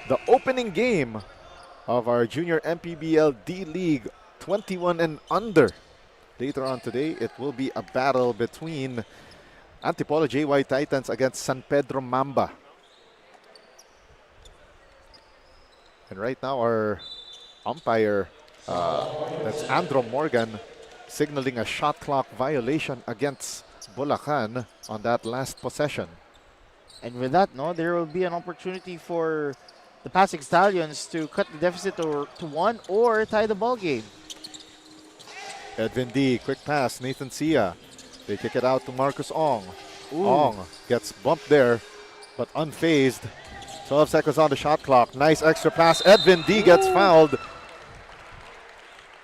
the opening game of our Junior MPBL D-League 21 and under. Later on today, it will be a battle between Antipolo JY Titans against San Pedro Mamba. And right now our umpire, that's Andro Morgan, signaling a shot clock violation against Bulacan on that last possession. And with that, there will be an opportunity for the PASIG Stallions to cut the deficit to 1 or tie the ball game. Edwin D, quick pass, Nathan Sia. They kick it out to Marcus Ong. Ooh. Ong gets bumped there, but unfazed. 12 seconds on the shot clock. Nice extra pass. Edwin D gets fouled.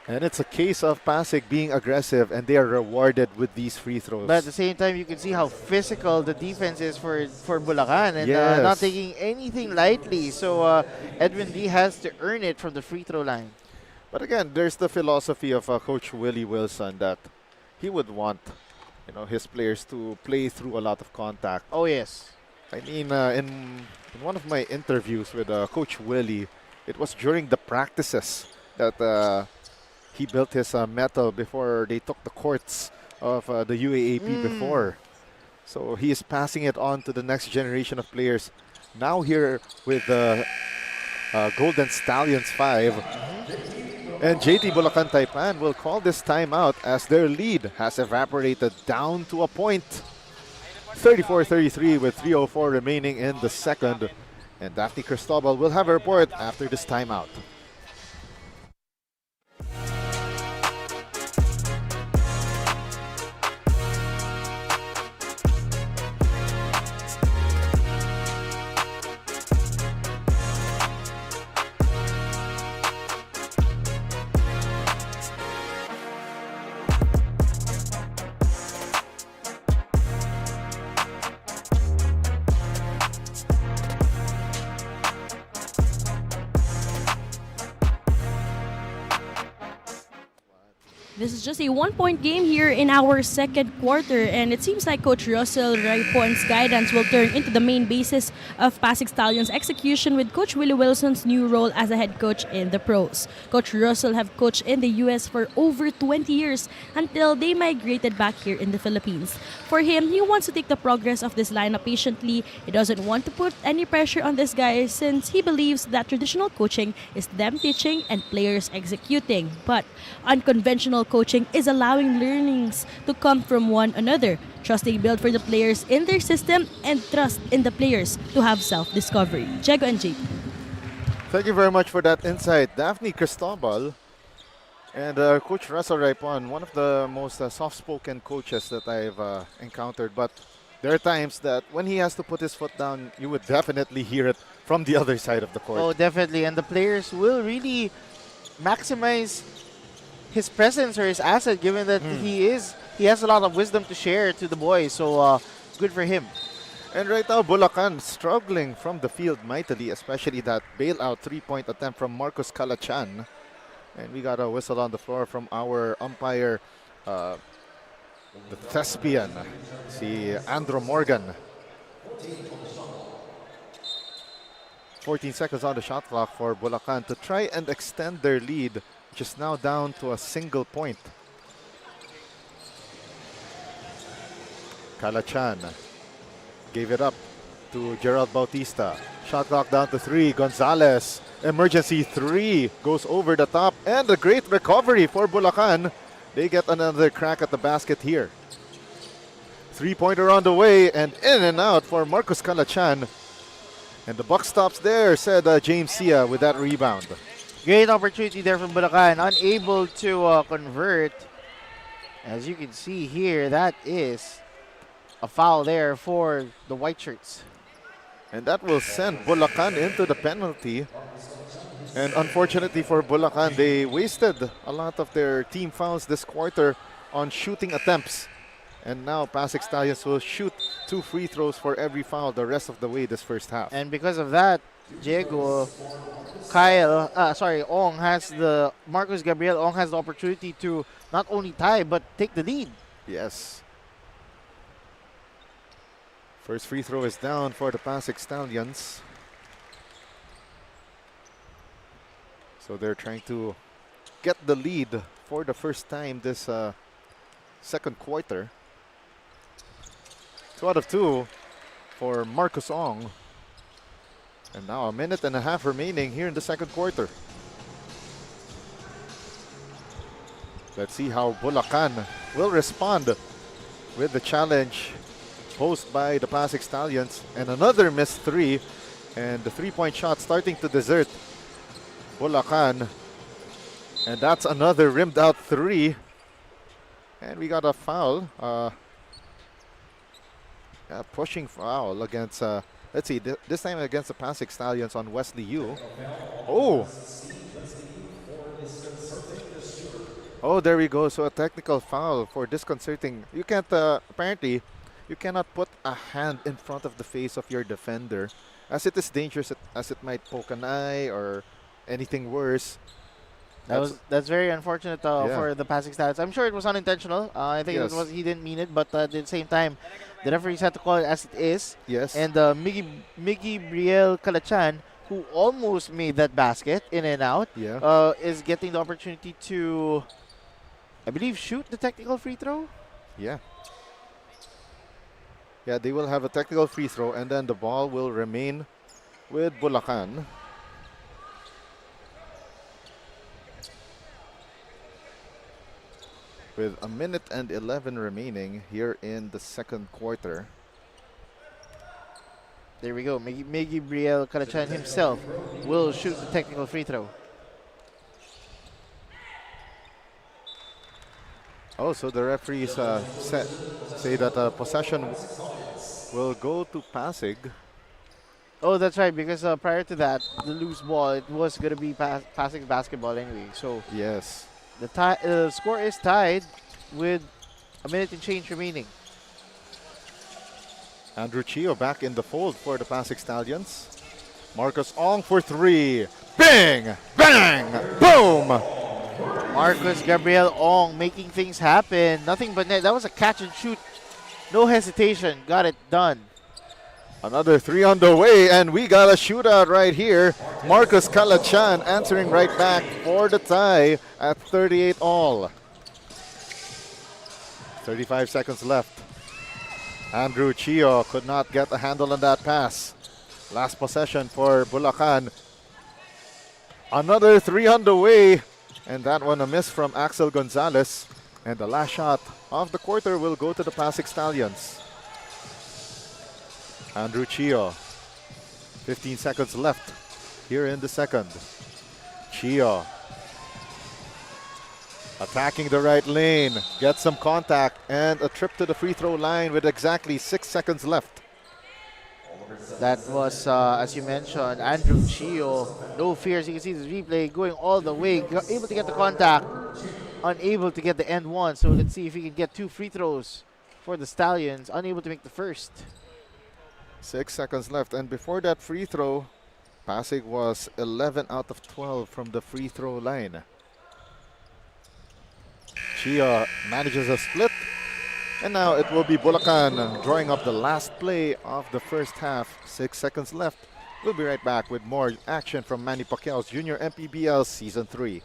And it's a case of PASIG being aggressive, and they are rewarded with these free throws. But at the same time, you can see how physical the defense is for Bulacan, and Yes. not taking anything lightly. So Edwin D has to earn it from the free throw line. But again, there's the philosophy of Coach Willie Wilson that he would want, his players to play through a lot of contact. Oh, yes. I mean, in one of my interviews with Coach Willie, it was during the practices that he built his metal before they took the courts of the UAAP before. So he is passing it on to the next generation of players. Now here with the Golden Stallions 5. And JT Bulacan Taipan will call this timeout as their lead has evaporated down to a point. 34-33 with 3:04 remaining in the second. And Daphne Cristobal will have a report after this timeout. This is just a one-point game here in our second quarter, and it seems like Coach Russell Raipon's guidance will turn into the main basis of PASIG Stallions' execution with Coach Willie Wilson's new role as a head coach in the pros. Coach Russell have coached in the US for over 20 years until they migrated back here in the Philippines. For him, he wants to take the progress of this lineup patiently. He doesn't want to put any pressure on this guy since he believes that traditional coaching is them teaching and players executing. But unconventional coaching is allowing learnings to come from one another, trusting build for the players in their system, and trust in the players to have self-discovery. Jego and JP. Thank you very much for that insight, Daphne Cristobal. And Coach Russell Raipon, one of the most soft-spoken coaches that I've encountered. But there are times that when he has to put his foot down, you would definitely hear it from the other side of the court. Oh, definitely. And the players will really maximize his presence or his asset, given that he has a lot of wisdom to share to the boys. So good for him. And right now, Bulacan struggling from the field mightily, especially that bailout three-point attempt from Marcos Calachan. And we got a whistle on the floor from our umpire, the thespian, si Andrew Morgan. 14 seconds on the shot clock for Bulacan to try and extend their lead, which is now down to a single point. Calachan gave it up to Gerald Bautista. Shot clock down to 3. Gonzalez, emergency 3, goes over the top. And a great recovery for Bulacan. They get another crack at the basket here. Three-pointer on the way, and in and out for Marcos Calachan. And the buck stops there, said James Sia with that rebound. Great opportunity there from Bulacan, unable to convert. As you can see here, that is a foul there for the white shirts. And that will send Bulacan into the penalty. And unfortunately for Bulacan, they wasted a lot of their team fouls this quarter on shooting attempts. And now PASIG Stallions will shoot 2 free throws for every foul the rest of the way this first half. And because of that, Diego, Ong has Marcos Gabriel Ong has the opportunity to not only tie but take the lead. Yes. First free throw is down for the PASIG Stallions. So they're trying to get the lead for the first time this second quarter. 2 out of 2 for Marcos Ong. And now a minute and a half remaining here in the second quarter. Let's see how Bulacan will respond with the challenge posed by the PASIG Stallions. And another missed 3. And the three-point shot starting to desert Bulacan. And that's another rimmed out 3. And we got a foul. Pushing foul against, let's see, this time against the PASIG Stallions on Wesley Yu. Oh! Oh, there we go. So a technical foul for disconcerting. You can't, apparently, you cannot put a hand in front of the face of your defender, as it is dangerous, as it might poke an eye or anything worse. That's very unfortunate for the PASIG Stallions. I'm sure it was unintentional. I think Yes. he didn't mean it, but at the same time, the referees had to call it as it is. Yes. And Miggy Briel Calachan, who almost made that basket in and out, Yeah. is getting the opportunity to, I believe, shoot the technical free throw. Yeah. Yeah, they will have a technical free throw, and then the ball will remain with Bulacan. With a minute and 11 remaining here in the second quarter. There we go. Miggy Briel Kalachan himself will shoot the technical free throw. Oh, so the referees say that possession will go to Pasig. Oh, that's right, because prior to that, the loose ball, it was going to be Pasig basketball anyway. So Yes. the score is tied with a minute and change remaining. Andrew Chio back in the fold for the Pasig Stallions. Marcus Ong for three. Bang! Bang! Boom! Marcus Gabriel Ong making things happen. Nothing but net. That was a catch and shoot. No hesitation. Got it done. Another three on the way, and we got a shootout right here. Marcus Kalachan answering right back for the tie at 38 all. 35 seconds left. Andrew Chio could not get a handle on that pass. Last possession for Bulacan. Another three on the way, and that one a miss from Axel Gonzalez. And the last shot of the quarter will go to the Pasig Stallions. Andrew Chio, 15 seconds left here in the second. Chio attacking the right lane, gets some contact, and a trip to the free throw line with exactly 6 seconds left. That was, as you mentioned, Andrew Chio. No fears. You can see the replay going all the way. Able to get the contact, unable to get the end one. So let's see if he can get 2 free throws for the Stallions. Unable to make the first. 6 seconds left, and before that free throw, Pasig was 11 out of 12 from the free throw line. Chia manages a split, and now it will be Bulacan drawing up the last play of the first half. 6 seconds left. We'll be right back with more action from Manny Pacquiao's Junior MPBL Season 3.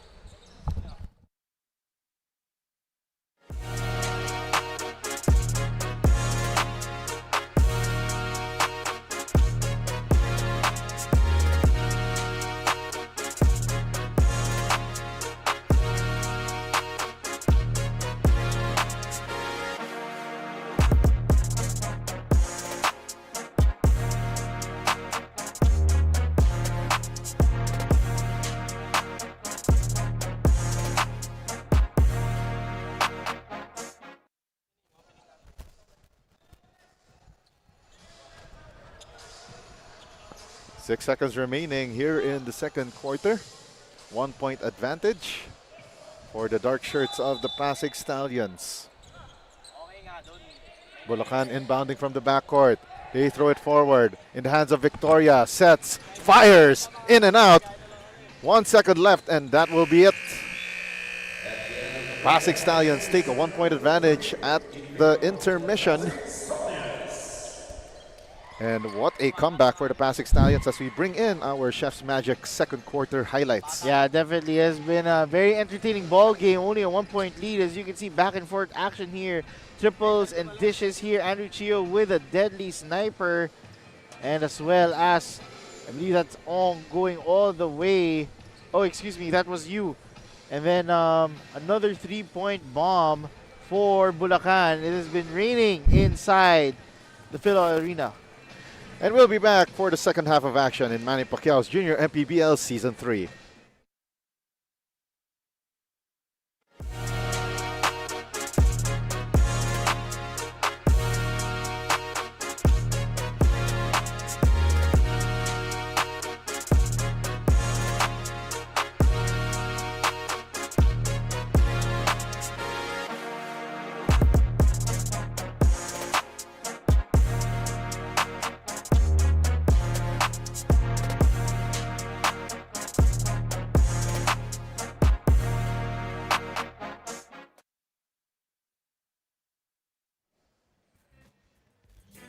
Six seconds remaining here in the second quarter. 1 point advantage for the dark shirts of the Pasig Stallions. Bulacan inbounding from the backcourt. They throw it forward in the hands of Victoria. Sets, fires, in and out. 1 second left, and that will be it. Pasig Stallions take a 1 point advantage at the intermission. And what a comeback for the Pasig Stallions as we bring in our Chef's Magic second quarter highlights. Yeah, definitely has been a very entertaining ball game. Only a 1 point lead. As you can see, back and forth action here. Triples and dishes here. Andrew Chio with a deadly sniper. And as well as, I believe that's Ong going all the way. Oh, excuse me, that was you. And then another 3-point bomb for Bulacan. It has been raining inside the Fil-Oil Arena. And we'll be back for the second half of action in Manny Pacquiao's Junior MPBL Season 3.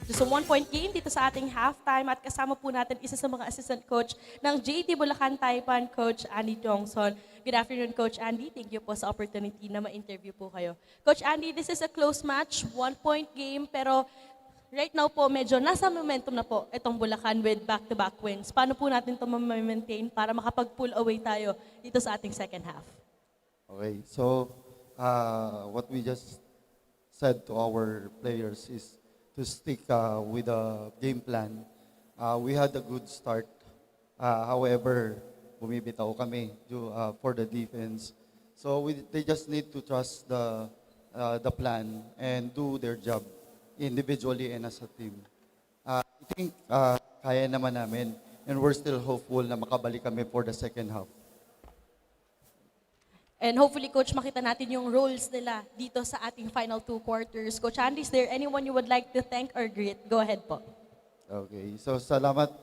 Just a 1-point game dito sa ating halftime at kasama po natin isa sa mga assistant coach ng JT Bulacan Taipan, Coach Andy Johnson. Good afternoon, Coach Andy. Thank you po sa opportunity na ma-interview po kayo. Coach Andy, this is a close match, 1-point game, pero right now po medyo nasa momentum na po itong Bulacan with back-to-back wins. Paano po natin ito ma-maintain para makapag-pull away tayo dito sa ating second half? Okay, so what we just said to our players is to stick with the game plan. We had a good start. However, bumibitaw kami for the defense. So they just need to trust the plan and do their job individually and as a team. I think kaya naman namin and we're still hopeful na makabalik kami for the second half. And hopefully, Coach, makita natin yung roles nila dito sa ating final 2 quarters. Coach Andy, is there anyone you would like to thank or greet? Go ahead po. Okay, so salamat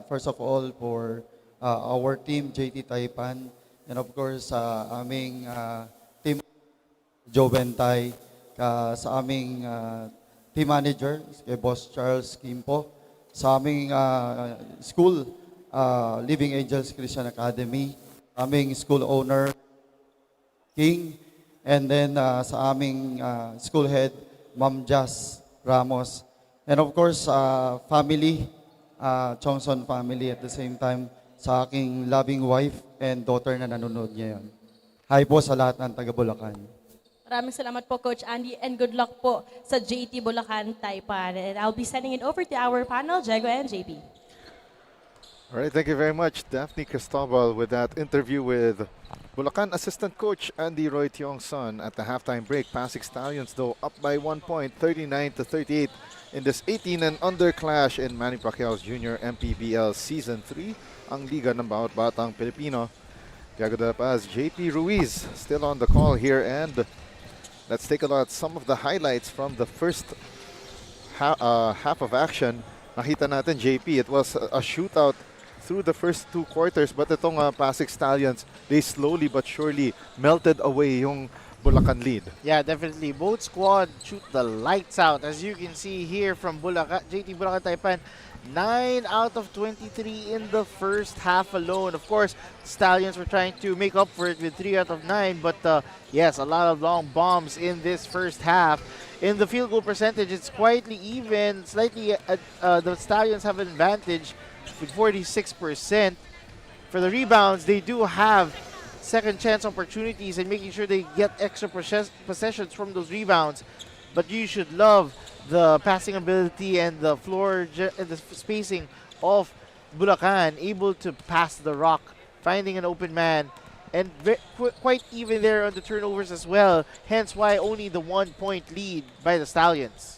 first of all for our team, JT Taipan, and of course sa aming team, Joe Bentay, sa aming team manager, kay Boss Charles Kimpo, sa aming school, Living Angels Christian Academy, aming school owner, King, and then sa aming school head, Ma'am Jazz Ramos, and of course family, Chongson family at the same time, sa aking loving wife and daughter na nanonood ngayon. Hi po sa lahat ng taga Bulacan. Maraming salamat po, Coach Andy, and good luck po sa JT Bulacan Taipan. And I'll be sending it over to our panel, Jego and JP. All right, thank you very much, Daphne Cristobal, with that interview with Bulacan assistant coach Andy Roy Tiongson at the halftime break. PASIG Stallions, though, up by 1 point, 39-38 in this 18 and under clash in Manny Pacquiao's Junior MPBL Season 3. Ang liga ng bawat batang Pilipino. Tiago de la Paz, JP Ruiz still on the call here, and let's take a look at some of the highlights from the first half of action. Nakita natin, JP, it was a shootout through the first 2 quarters, but itong PASIG Stallions, they slowly but surely melted away yung Bulacan lead. Yeah, definitely. Both squad shoot the lights out. As you can see here from Bulacan, JT Bulacan Taipan, 9 out of 23 in the first half alone. Of course, Stallions were trying to make up for it with 3 out of 9, but yes, a lot of long bombs in this first half. In the field goal percentage, it's quietly even. Slightly, the Stallions have an advantage with 46%. For the rebounds, they do have second chance opportunities and making sure they get extra possessions from those rebounds. But you should love the passing ability and the floor and the spacing of Bulacan, able to pass the rock, finding an open man, and quite even there on the turnovers as well. Hence why only the 1-point lead by the Stallions.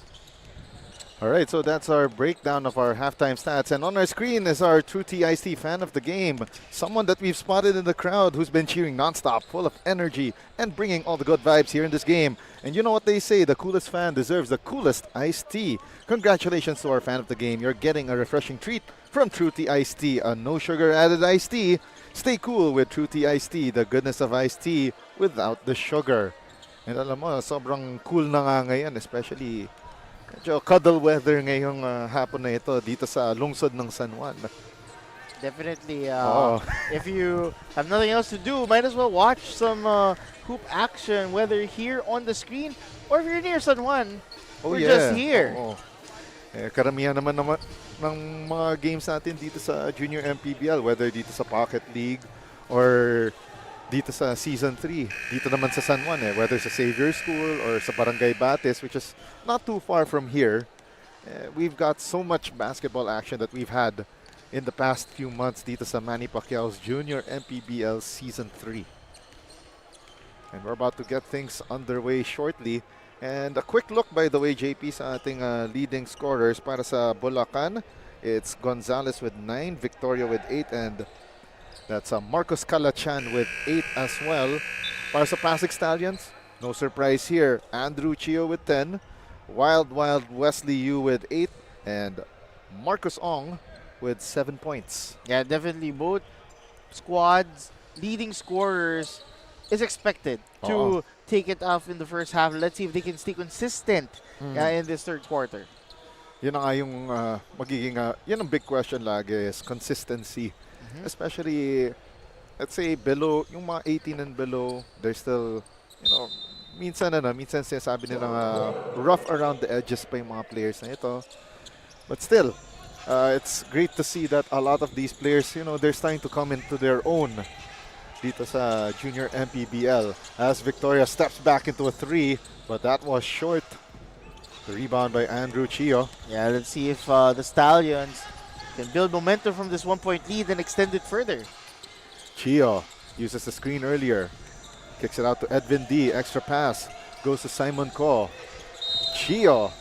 All right, so that's our breakdown of our halftime stats. And on our screen is our true TIC fan of the game, someone that we've spotted in the crowd who's been cheering nonstop, full of energy, and bringing all the good vibes here in this game. And you know what they say, the coolest fan deserves the coolest iced tea. Congratulations to our fan of the game. You're getting a refreshing treat from True Tea Iced Tea, a no sugar added iced tea. Stay cool with True Tea Iced Tea, the goodness of iced tea without the sugar. And alam mo, sobrang cool na nga ngayon, especially medyo cuddle weather ngayong hapon na ito dito sa lungsod ng San Juan. Definitely. If you have nothing else to do, might as well watch some hoop action, whether here on the screen or if you're near San Juan. We're just here. Karamihan naman ng mga games natin dito sa Junior MPBL, whether dito sa Pocket League or dito sa Season 3. Dito naman sa San Juan, whether sa Xavier School or sa Barangay Bates, which is not too far from here. We've got so much basketball action that we've had in the past few months dito sa Manny Pacquiao's Junior MPBL Season 3. And we're about to get things underway shortly. And a quick look, by the way, JP, sa ating leading scorers para sa Bulacan. It's Gonzalez with 9, Victoria with 8, and that's Marcos Calachan with 8 as well. Para sa PASIG Stallions, no surprise here. Andrew Chio with 10, Wild Wesley Yu with 8, and Marcus Ong with 7 points. Yeah, definitely both squads, leading scorers, is expected to take it off in the first half. Let's see if they can stay consistent in this third quarter. Yun na nga yung magiging, yun ang big question lagi is consistency. Especially, let's say, below, yung mga 18 and below, they're still, minsan sinasabi nila rough around the edges pa yung mga players na ito. But still, it's great to see that a lot of these players, they're starting to come into their own dito sa Junior MPBL as Victoria steps back into a 3, but that was short. The rebound by Andrew Chio. Yeah, let's see if the Stallions can build momentum from this 1-point lead and extend it further. Chio uses the screen earlier. Kicks it out to Edwin D. Extra pass. Goes to Simon Ko. Chio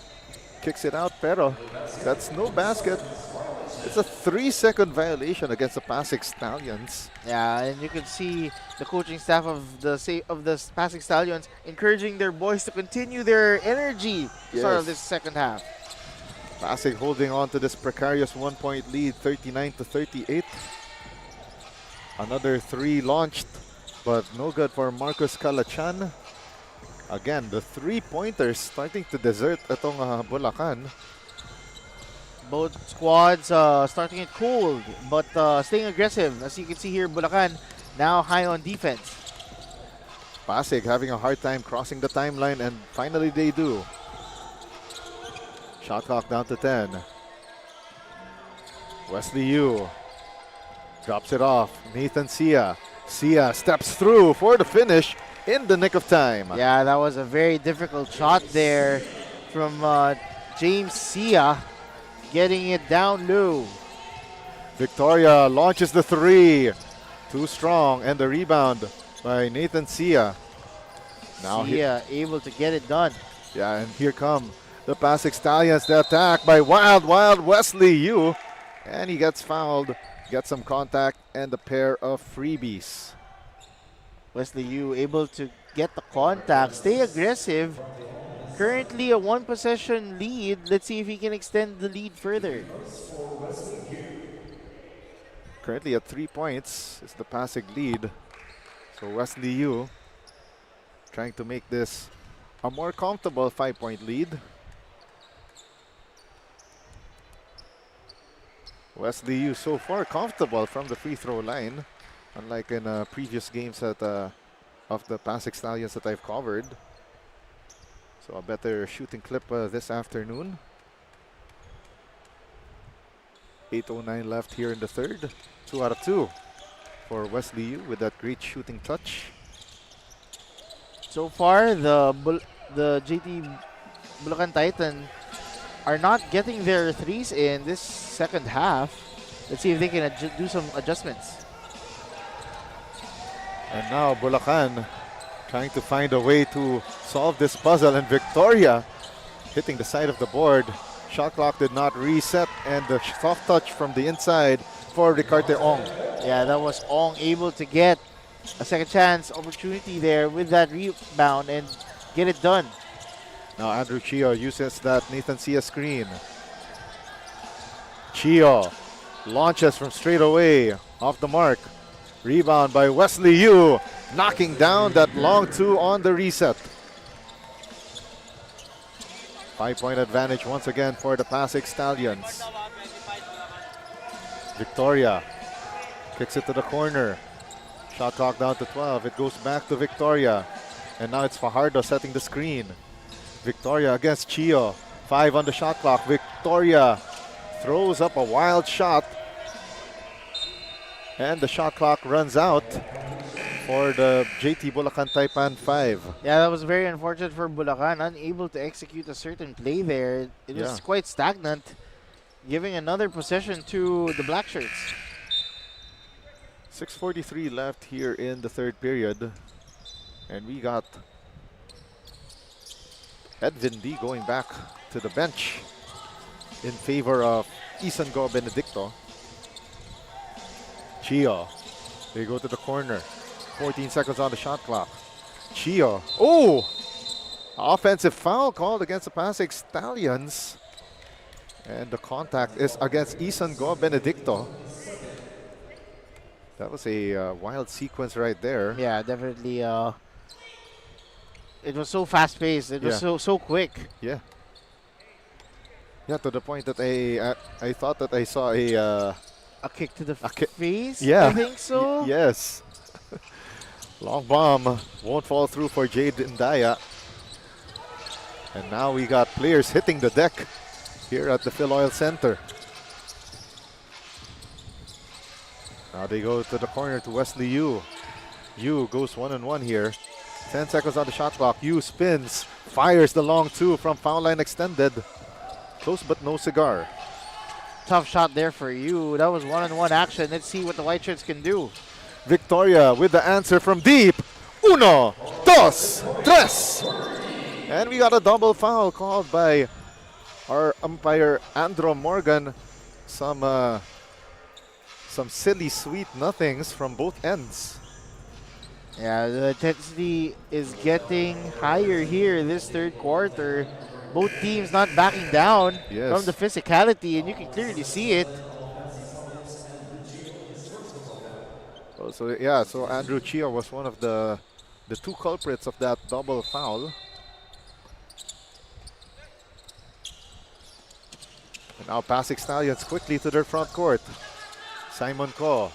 kicks it out, pero that's no basket. It's a 3-second violation against the PASIG Stallions. Yeah, and you can see the coaching staff of the PASIG Stallions encouraging their boys to continue their energy start of this second half. PASIG holding on to this precarious 1-point lead, 39-38. Another 3 launched, but no good for Marcus Calachan. Again, the 3-pointers starting to desert itong Bulacan. Both squads starting it cold, but staying aggressive. As you can see here, Bulacan now high on defense. PASIG having a hard time crossing the timeline, and finally they do. Shot clock down to 10. Wesley Yu drops it off. Nathan Sia. Sia steps through for the finish in the nick of time. Yeah, that was a very difficult shot there from James Sia, getting it down low. Victoria launches the 3. Too strong, and the rebound by Nathan Sia. Now Sia able to get it done. yeah, and here come the PASIG Stallions. The attack by Wild Wesley Yu. And he gets fouled, gets some contact, and a pair of freebies. Wesley Yu able to get the contact, stay aggressive. Currently a 1-possession lead. Let's see if he can extend the lead further. Currently at 3 points is the PASIG lead. So Wesley Yu trying to make this a more comfortable 5-point lead. Wesley Yu so far comfortable from the free throw line, unlike in previous games of the PASIG Stallions that I've covered. So a better shooting clip this afternoon. 8:09 left here in the third. 2 out of 2 for Wesley Yu with that great shooting touch. So far, the JT Bulacan Titan are not getting their threes in this second half. Let's see if they can do some adjustments. And now Bulacan trying to find a way to solve this puzzle, and Victoria hitting the side of the board. Shot clock did not reset, and the soft touch from the inside for Ricarte Ong. Yeah, that was Ong able to get a second chance opportunity there with that rebound and get it done. Now Andrew Chio uses that Nathan Sia screen. Chio launches from straight away off the mark. Rebound by Wesley Yu, knocking down that long 2 on the reset. 5-point advantage once again for the PASIG Stallions. Victoria kicks it to the corner. Shot clock down to 12. It goes back to Victoria. And now it's Fajardo setting the screen. Victoria against Chio. 5 on the shot clock. Victoria throws up a wild shot. And the shot clock runs out for the JT Bulacan Taipan 5. Yeah, that was very unfortunate for Bulacan, unable to execute a certain play there. It was quite stagnant, giving another possession to the Black Shirts. 6:43 left here in the third period. And we got Edwin D going back to the bench in favor of Isango Benedicto. Chio, they go to the corner. 14 seconds on the shot clock. Chio, oh! Offensive foul called against the PASIG Stallions. And the contact is against Isango Benedicto. That was a wild sequence right there. Yeah, definitely. It was so fast-paced. It was so quick. Yeah. Yeah, to the point that I thought that I saw a A kick to the kick. face? Yeah. I think so. yes. Long bomb won't fall through for Jade Ndaya. And now we got players hitting the deck here at the Fil-Oil Center. Now they go to the corner to Wesley Yu. Yu goes 1-on-1 here. 10 seconds on the shot clock. Yu spins, fires the long two from foul line extended. Close but no cigar. Tough shot there for you. That was one-on-one action. Let's see what the white shirts can do. Victoria with the answer from deep. Uno, dos, tres. And we got a double foul called by our umpire Andro Morgan. Some silly sweet nothings from both ends. Yeah, the intensity is getting higher here this third quarter. Both teams not backing down Yes. from the physicality, and you can clearly see it. So Andrew Chia was one of the two culprits of that double foul. And now PASIG Stallions quickly to their front court. Simon Ko.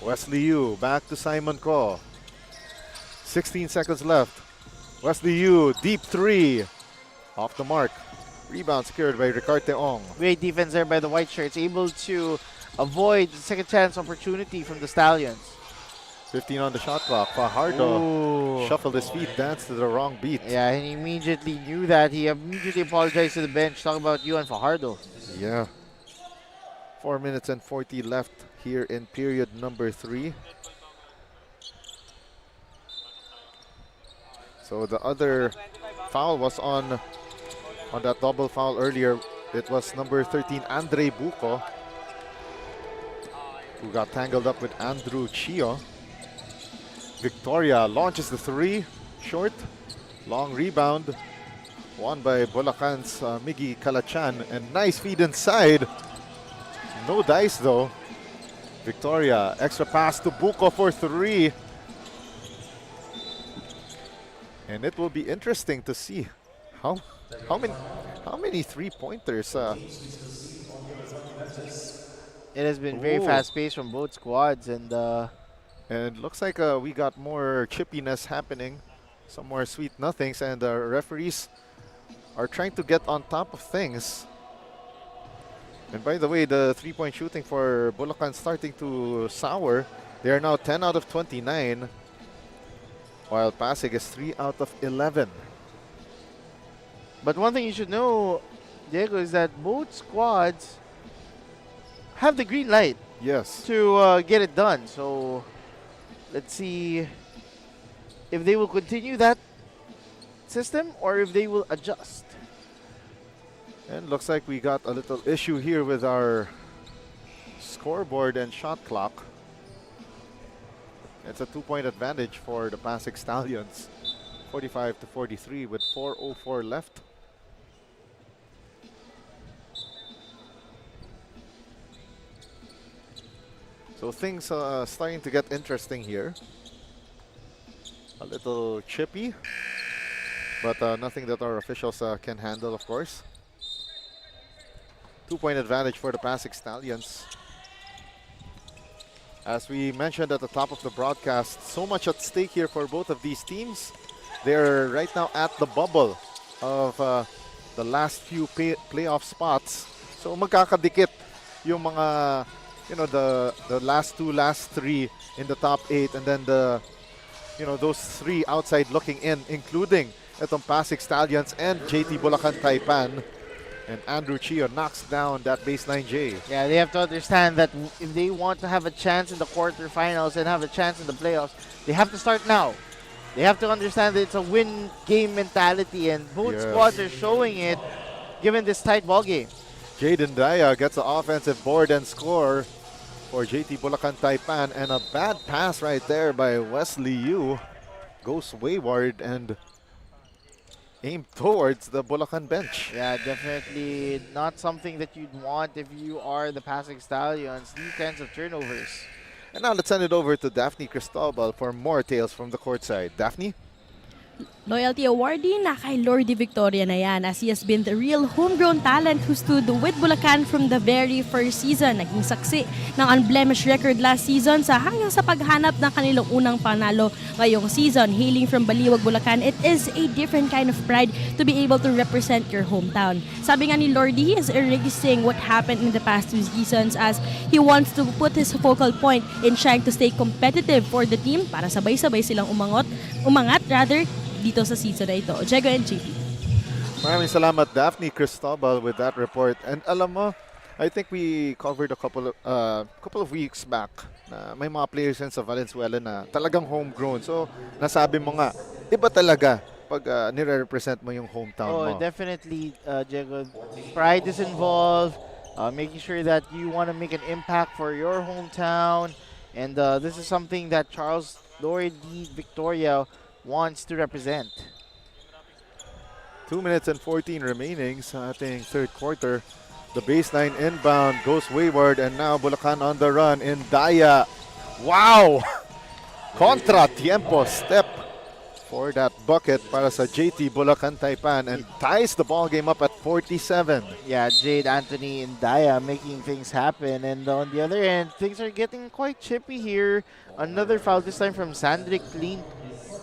Wesley Yu back to Simon Ko. 16 seconds left. Wesley Yu, deep three. Off the mark. Rebound secured by Ricarte Ong. Great defense there by the white shirts, able to avoid the second chance opportunity from the Stallions. 15 on the shot clock. Fajardo Ooh. shuffled his feet, danced to the wrong beat. Yeah, and he immediately knew that. He immediately apologized to the bench. Talk about you and Fajardo. Yeah. 4 minutes and 40 left here in period number 3. So the other foul was on that double foul earlier. It was number 13, Andre Buko, who got tangled up with Andrew Chio. Victoria launches the three, short, long rebound, won by Bulacan's Miggy Kalachan, and nice feed inside. No dice though. Victoria, extra pass to Buko for three. And it will be interesting to see how many three-pointers. It has been very fast-paced from both squads, and And looks like we got more chippiness happening, some more sweet nothings, and the referees are trying to get on top of things. And by the way, the three-point shooting for Bulacan starting to sour. They are now 10 out of 29, while PASIG is 3 out of 11. but one thing you should know, Diego, is that both squads have the green light Yes. to get it done. So let's see if they will continue that system or if they will adjust. And looks like we got a little issue here with our scoreboard and shot clock. It's a 2-point advantage for the PASIG Stallions. 45 to 43 with 4:04 left. So things are starting to get interesting here. A little chippy, but nothing that our officials can handle, of course. 2-point advantage for the PASIG Stallions. As we mentioned at the top of the broadcast, so much at stake here for both of these teams. They're right now at the bubble of the last few playoff spots. So magkakadikit yung mga, the last two, last three in the top 8, and then those three outside looking in, including itong PASIG Stallions and JT Bulacan Taipan. And Andrew Chio knocks down that baseline J. Yeah, they have to understand that if they want to have a chance in the quarterfinals and have a chance in the playoffs, they have to start now. They have to understand that it's a win game mentality, and both squads are showing it given this tight ball game. Jaden Daya gets the offensive board and score for JT Bulacan Taipan, and a bad pass right there by Wesley Yu goes wayward and aimed towards the Bulacan bench. Yeah, definitely not something that you'd want if you are the PASIG Stallions. These kinds of turnovers. And now let's send it over to Daphne Cristobal for more tales from the courtside. Daphne? Loyalty awardee na kay Lordy Victoria na yan, as he has been the real homegrown talent who stood with Bulacan from the very first season. Naging saksi ng unblemished record last season hanggang sa paghanap ng kanilang unang panalo ngayong season. Hailing from Baliwag, Bulacan, it is a different kind of pride to be able to represent your hometown. Sabi nga ni Lordy, he is erasing what happened in the past 2 seasons as he wants to put his focal point in trying to stay competitive for the team para sabay-sabay silang umangat dito sa season na ito. Jego and JP. Maraming salamat, Daphne Cristobal, with that report. And alam mo, I think we covered a couple of weeks back na may mga players yan sa Valenzuela na talagang homegrown. So, nasabi mo nga, iba talaga pag nire-represent mo yung hometown mo. Oh, definitely, Diego. Pride is involved. Making sure that you want to make an impact for your hometown. And this is something that Charles Lordy Victoria wants to represent. 2 minutes and 14 remaining sa ating third quarter. The baseline inbound goes wayward, and now Bulacan on the run in Daya. Wow! Contra tiempo step for that bucket para sa JT Bulacan Taipan and ties the ball game up at 47. Yeah, Jade, Anthony, and Daya making things happen. And on the other end, things are getting quite chippy here. Another foul, this time from Sandrick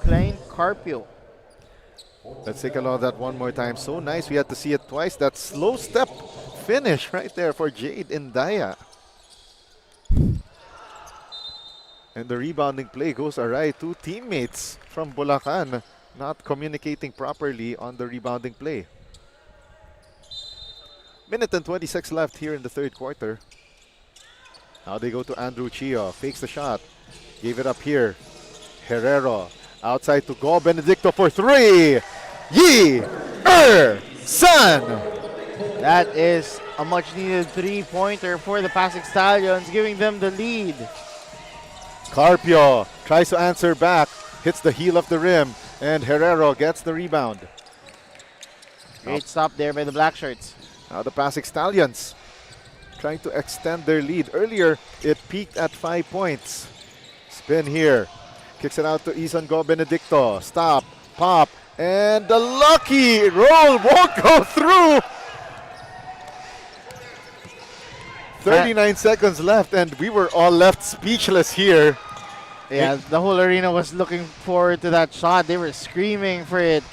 Klein Carpio. Let's take a look at that one more time. So nice, we had to see it twice. That slow step finish right there for Jade Indaya. And the rebounding play goes awry. 2 teammates from Bulacan not communicating properly on the rebounding play. Minute and 26 left here in the third quarter. Now they go to Andrew Chio. Fakes the shot. Gave it up here. Herrero. Outside to Go Benedicto for 3. San. That is a much-needed three-pointer for the PASIG Stallions, giving them the lead. Carpio tries to answer back. Hits the heel of the rim. And Herrero gets the rebound. Great stop there by the Black Shirts. Now the PASIG Stallions trying to extend their lead. Earlier, it peaked at 5 points. Spin here. Kicks it out to Isan Go Benedicto. Stop, pop, and the lucky roll won't go through. 39 seconds left, and we were all left speechless here. Yeah, the whole arena was looking forward to that shot. They were screaming for it.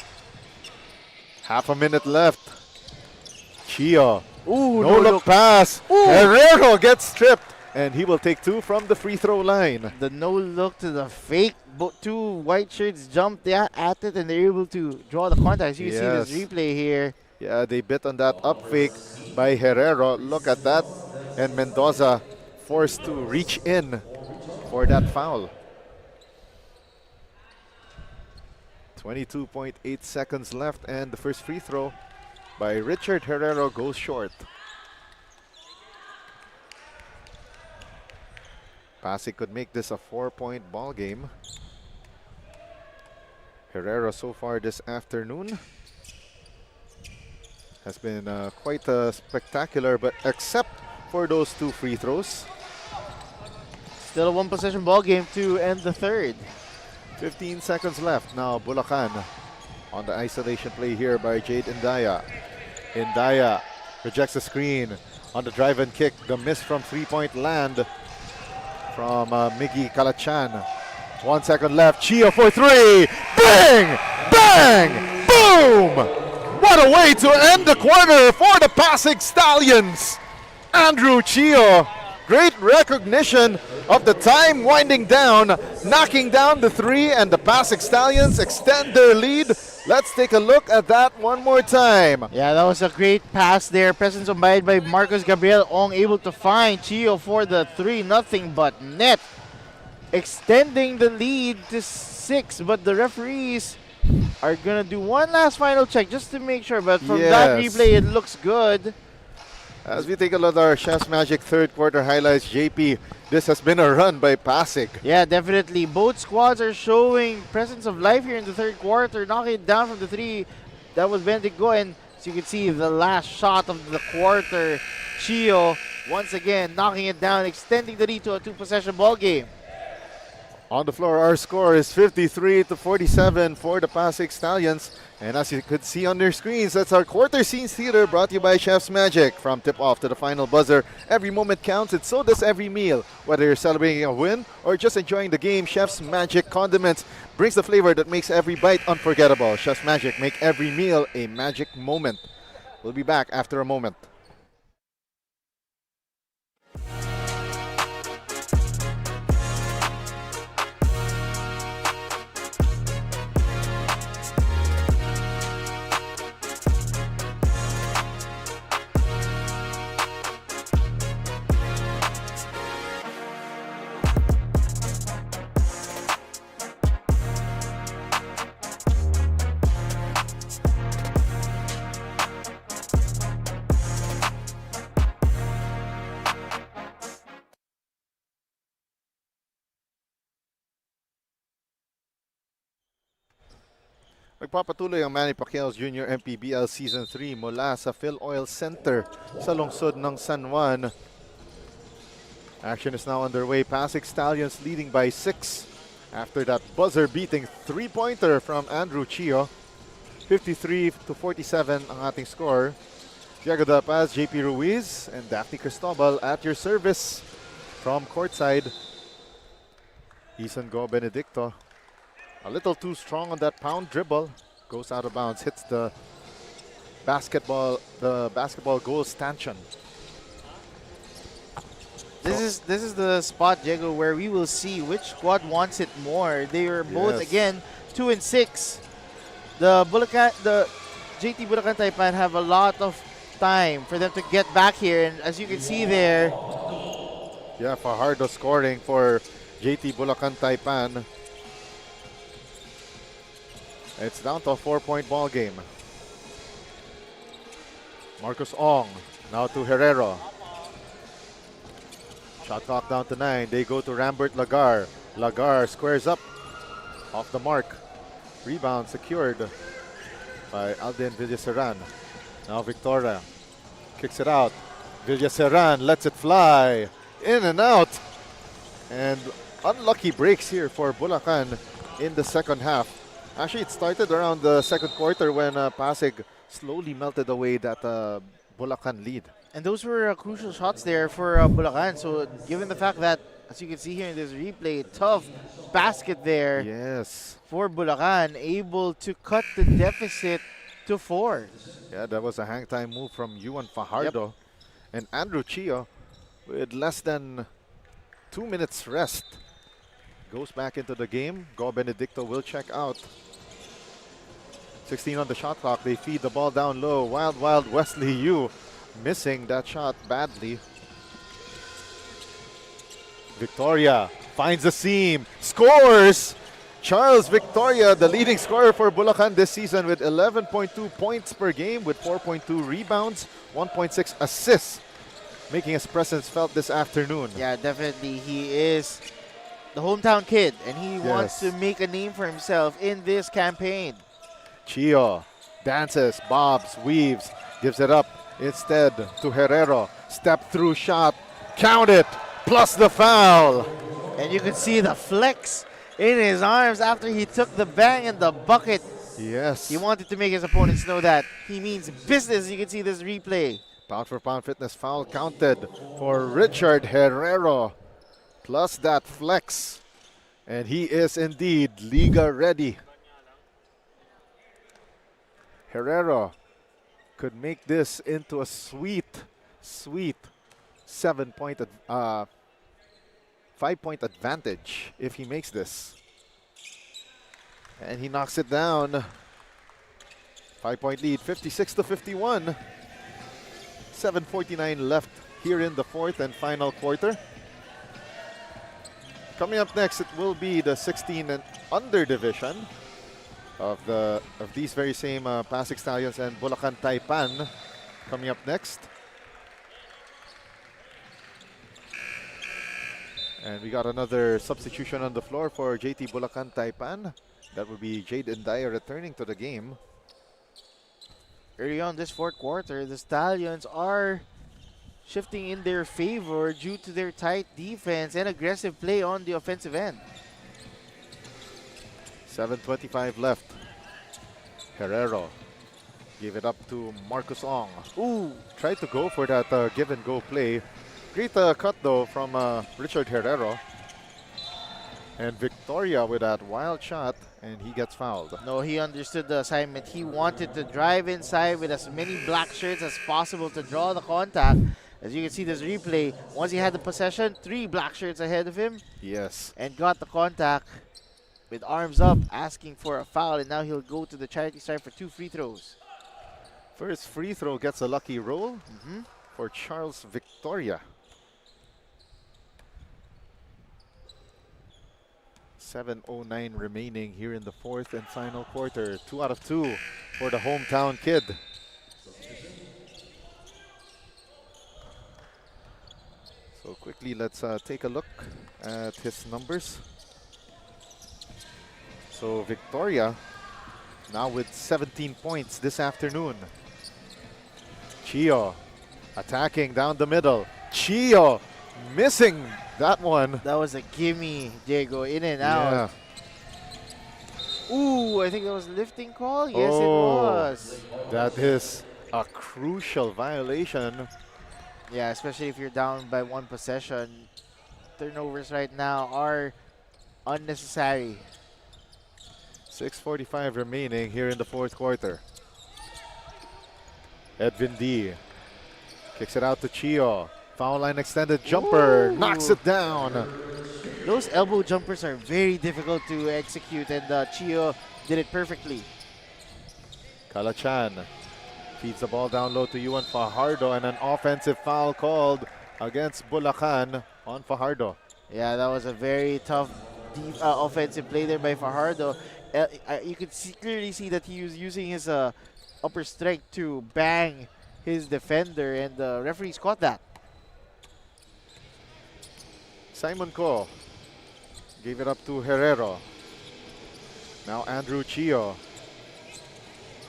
Half a minute left. Chio. Ooh, No look pass. Ooh. Herrero gets stripped, and he will take 2 from the free throw line. The no look to the fake. 2 white shirts jumped at it, and they're able to draw the contact. You see this replay here. Yeah, they bit on that up fake by Herrero. Look at that. And Mendoza forced to reach in for that foul. 22.8 seconds left, and the first free throw by Richard Herrero goes short. Pasig could make this a 4-point ball game. Herrera so far this afternoon has been quite spectacular, but except for those 2 free throws. Still a 1-possession ball game to end the third. 15 seconds left. Now Bulacan on the isolation play here by Jade Indaya. Indaya rejects the screen on the drive and kick. The miss from 3-point land from Miggy Kalachan. 1 second left. Chio for 3. Bang! Bang! Boom! What a way to end the quarter for the PASIG Stallions. Andrew Chio, great recognition of the time winding down, knocking down the 3, and the PASIG Stallions extend their lead. Let's take a look at that one more time. Yeah, that was a great pass there. Presence of mind by Marcos Gabriel Ong, able to find Chio for the 3, nothing but net. Extending the lead to 6, but the referees are gonna do one last final check just to make sure, but from that replay it looks good. As we take a look at our Chef's Magic third quarter highlights, JP, this has been a run by Pasig. Yeah, definitely. Both squads are showing presence of life here in the third quarter, knocking it down from the 3. That was Benedigo, and as you can see, the last shot of the quarter, Chio once again knocking it down, extending the lead to a 2-possession ball game. On the floor, our score is 53-47 for the PASIG Stallions. And as you could see on their screens, that's our quarter scenes theater brought to you by Chef's Magic. From tip-off to the final buzzer, every moment counts and so does every meal. Whether you're celebrating a win or just enjoying the game, Chef's Magic condiments brings the flavor that makes every bite unforgettable. Chef's Magic, make every meal a magic moment. We'll be back after a moment. Nagpapatuloy ang Manny Pacquiao's Junior MPBL Season 3 mula sa Fil-Oil Center sa lungsod ng San Juan. Action is now underway. PASIG Stallions leading by 6 after that buzzer-beating three-pointer from Andrew Chio. 53-47 ang ating score. Diego Da Paz, JP Ruiz, and Daphne Cristobal at your service from courtside. Isan Go Benedicto. A little too strong on that pound dribble. Goes out of bounds, hits the basketball goal stanchion. This is the spot, Diego, where we will see which squad wants it more. They are both again 2 and 6. The JT Bulacan Taipan have a lot of time for them to get back here, and as you can see there, yeah, Fajardo scoring for JT Bulacan Taipan. It's down to a 4-point ball game. Marcus Ong now to Herrero. Shot clock down to 9. They go to Rambert Lagar. Lagar squares up off the mark. Rebound secured by Alden Villaseran. Now Victoria kicks it out. Villaseran lets it fly. In and out. And unlucky breaks here for Bulacan in the second half. Actually, it started around the second quarter when PASIG slowly melted away that Bulacan lead. and those were crucial shots there for Bulacan. So given the fact that, as you can see here in this replay, tough basket there Yes. for Bulacan, able to cut the deficit to 4. Yeah, that was a hang time move from Juan Fajardo. And Andrew Chio, with less than 2 minutes rest, goes back into the game. Go Benedicto will check out. 16 on the shot clock. They feed the ball down low. Wild Wesley Yu missing that shot badly. Victoria finds the seam, scores! Charles Victoria, the leading scorer for Bulacan this season with 11.2 points per game with 4.2 rebounds, 1.6 assists, making his presence felt this afternoon. Yeah, definitely. He is the hometown kid, and he wants to make a name for himself in this campaign. Chio dances, bobs, weaves, gives it up instead to Herrero. Step through shot, count it, plus the foul. And you can see the flex in his arms after he took the bang in the bucket. Yes. He wanted to make his opponents know that he means business. You can see this replay. Pound for pound fitness foul counted for Richard Herrero. Plus that flex. And he is indeed Liga ready. Herrero could make this into a sweet 5-point advantage if he makes this. And he knocks it down. 5-point lead, 56-51. 7:49 left here in the fourth and final quarter. Coming up next, it will be the 16 and under division of these very same PASIG Stallions and Bulacan Taipan coming up next. And we got another substitution on the floor for JT Bulacan Taipan. That would be Jade Ndaya returning to the game. Early on this fourth quarter, the Stallions are shifting in their favor due to their tight defense and aggressive play on the offensive end. 7:25 left. Herrero gave it up to Marcus Ong. Ooh, tried to go for that give and go play. Great cut though from Richard Herrero. And Victoria with that wild shot, and he gets fouled. No, he understood the assignment. He wanted to drive inside with as many black shirts as possible to draw the contact. As you can see this replay, once he had the possession, 3 black shirts ahead of him. Yes. And got the contact with arms up, asking for a foul, and now he'll go to the charity stripe for 2 free throws. First free throw gets a lucky roll for Charles Victoria. 7:09 remaining here in the fourth and final quarter. 2 out of 2 for the hometown kid. So quickly, let's take a look at his numbers. So Victoria now with 17 points this afternoon. Chio attacking down the middle. Chio missing that one. That was a gimme, Diego, in and out. Ooh, I think that was a lifting call. Yes, it was. That is a crucial violation. Yeah, especially if you're down by 1 possession. Turnovers right now are unnecessary. 6:45 remaining here in the fourth quarter. Edwin D kicks it out to Chio. Foul line extended jumper, knocks it down. Those elbow jumpers are very difficult to execute, and Chio did it perfectly. Kalachan feeds the ball down low to Juan Fajardo, and an offensive foul called against Bulacan on Fajardo. Yeah, that was a very tough offensive play there by Fajardo. You could clearly see that he was using his upper strength to bang his defender, and the referees caught that. Simon Ko gave it up to Herrero. Now Andrew Chio.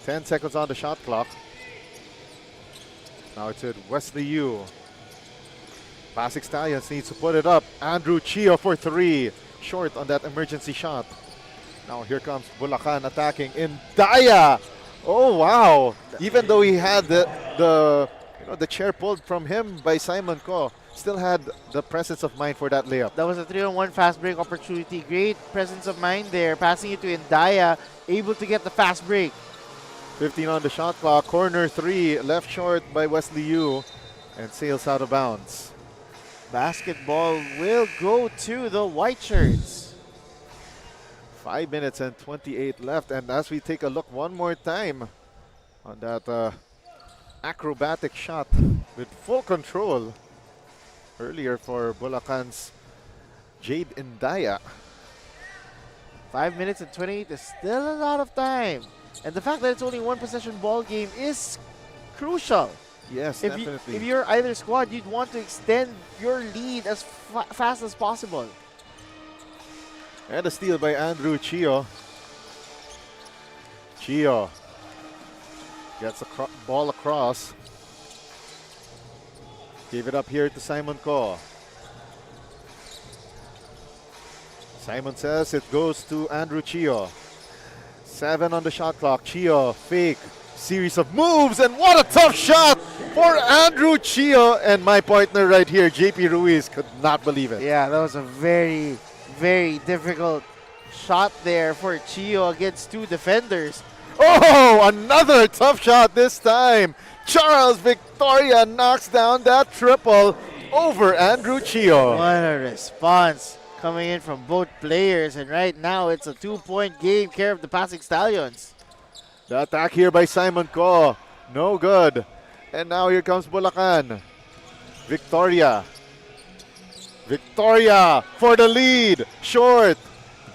10 seconds on the shot clock. Now it's at Wesley Yu. PASIG Stallions needs to put it up. Andrew Chio for 3. Short on that emergency shot. Now here comes Bulacan attacking in Daya. Oh wow! Even though he had the chair pulled from him by Simon Ko, still had the presence of mind for that layup. That was a 3-on-1 fast break opportunity. Great presence of mind there. Passing it to Indaya, able to get the fast break. 15 on the shot clock. Corner 3, left short by Wesley Yu, and sails out of bounds. Basketball will go to the white shirts. 5 minutes and 28 left, and as we take a look one more time on that acrobatic shot with full control earlier for Bulacan's Jade Indaya. 5 minutes and 28 is still a lot of time. And the fact that it's only 1 possession ball game is crucial. Yes, If definitely. if you're either squad, you'd want to extend your lead as fast as possible. And a steal by Andrew Chio. Chio gets the ball across. Gave it up here to Simon Ko. Simon says it goes to Andrew Chio. 7 on the shot clock. Chio, fake, series of moves, and what a tough shot for Andrew Chio. And my partner right here, JP Ruiz, could not believe it. Yeah, that was a very, very difficult shot there for Chio against 2 defenders. Oh, another tough shot this time. Charles Victoria knocks down that triple over Andrew Chio. What a response coming in from both players, and right now it's a 2-point game, care of the PASIG Stallions. The attack here by Simon Ko, no good. And now here comes Bulacan. Victoria. Victoria for the lead, short.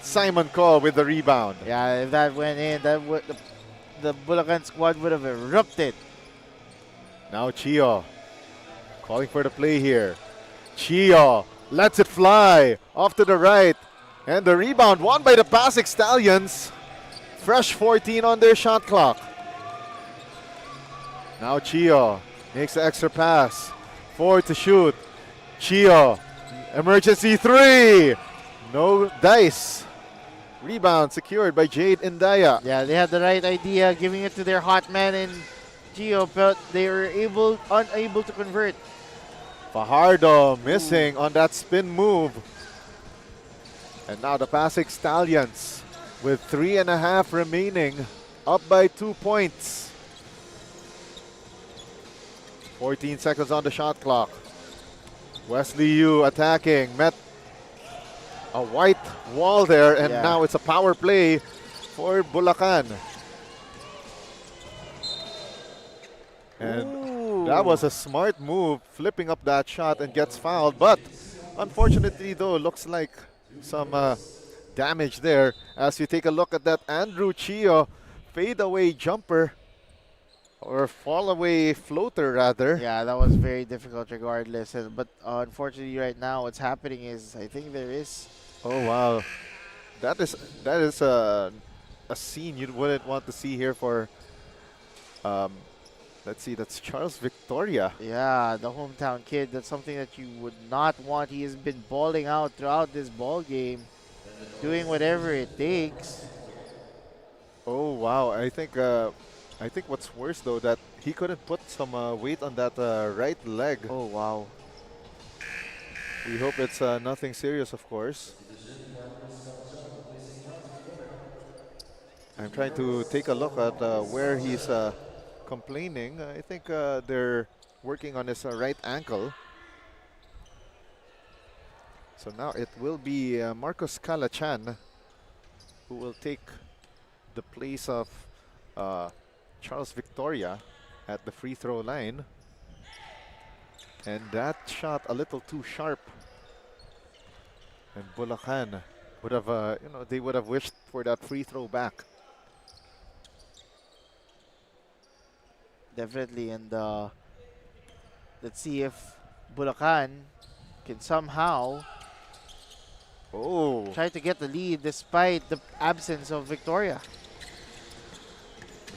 Simon Ko with the rebound. Yeah, if that went in, that would the Bulacan squad would have erupted. Now Chio calling for the play here. Chio lets it fly off to the right. And the rebound won by the PASIG Stallions. Fresh 14 on their shot clock. Now Chio makes the extra pass. 4 to shoot. Chio, emergency 3. No dice. Rebound secured by Jade Indaya. Yeah, they had the right idea, giving it to their hot man in Gio, but they were unable to convert. Fajardo missing on that spin move. And now the PASIG Stallions with 3.5 remaining, up by 2 points. 14 seconds on the shot clock. Wesley Yu attacking, met a white wall there, and now it's a power play for Bulacan. And that was a smart move, flipping up that shot and gets fouled. But unfortunately, though, looks like some damage there as you take a look at that Andrew Chio fadeaway jumper, or fall away floater rather. Yeah, that was very difficult regardless. But unfortunately right now what's happening is I think there is... Oh wow. That is a scene you wouldn't want to see here for let's see, that's Charles Victoria. Yeah, the hometown kid. That's something that you would not want. He has been balling out throughout this ball game, doing whatever it takes. Oh wow, I think what's worse though, that he couldn't put some weight on that right leg. Oh wow. We hope it's nothing serious, of course. I'm trying to take a look at where he's complaining. I think they're working on his right ankle. So now it will be Marcos Calachan who will take the place of Charles Victoria at the free throw line. And that shot a little too sharp. And Bulacan would have, they would have wished for that free throw back. Definitely, and let's see if Bulacan can somehow try to get the lead despite the absence of Victoria.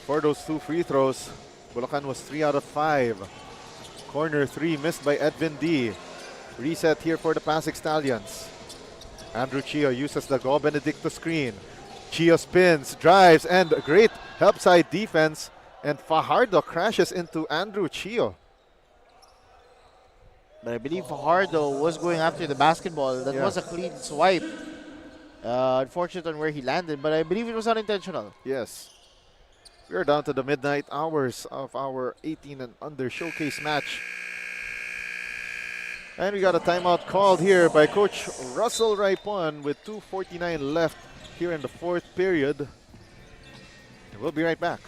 For those 2 free throws, Bulacan was 3 out of 5. Corner 3 missed by Edvin D. Reset here for the PASIG Stallions. Andrew Chio uses the Go Benedicto screen. Chio spins, drives, and a great help side defense. And Fajardo crashes into Andrew Chio. But I believe Fajardo was going after the basketball. That was a clean swipe. Unfortunate on where he landed, but I believe it was unintentional. Yes. We are down to the midnight hours of our 18 and under showcase match. And we got a timeout called here by Coach Russell Raipon with 2:49 left here in the 4th period. And we'll be right back.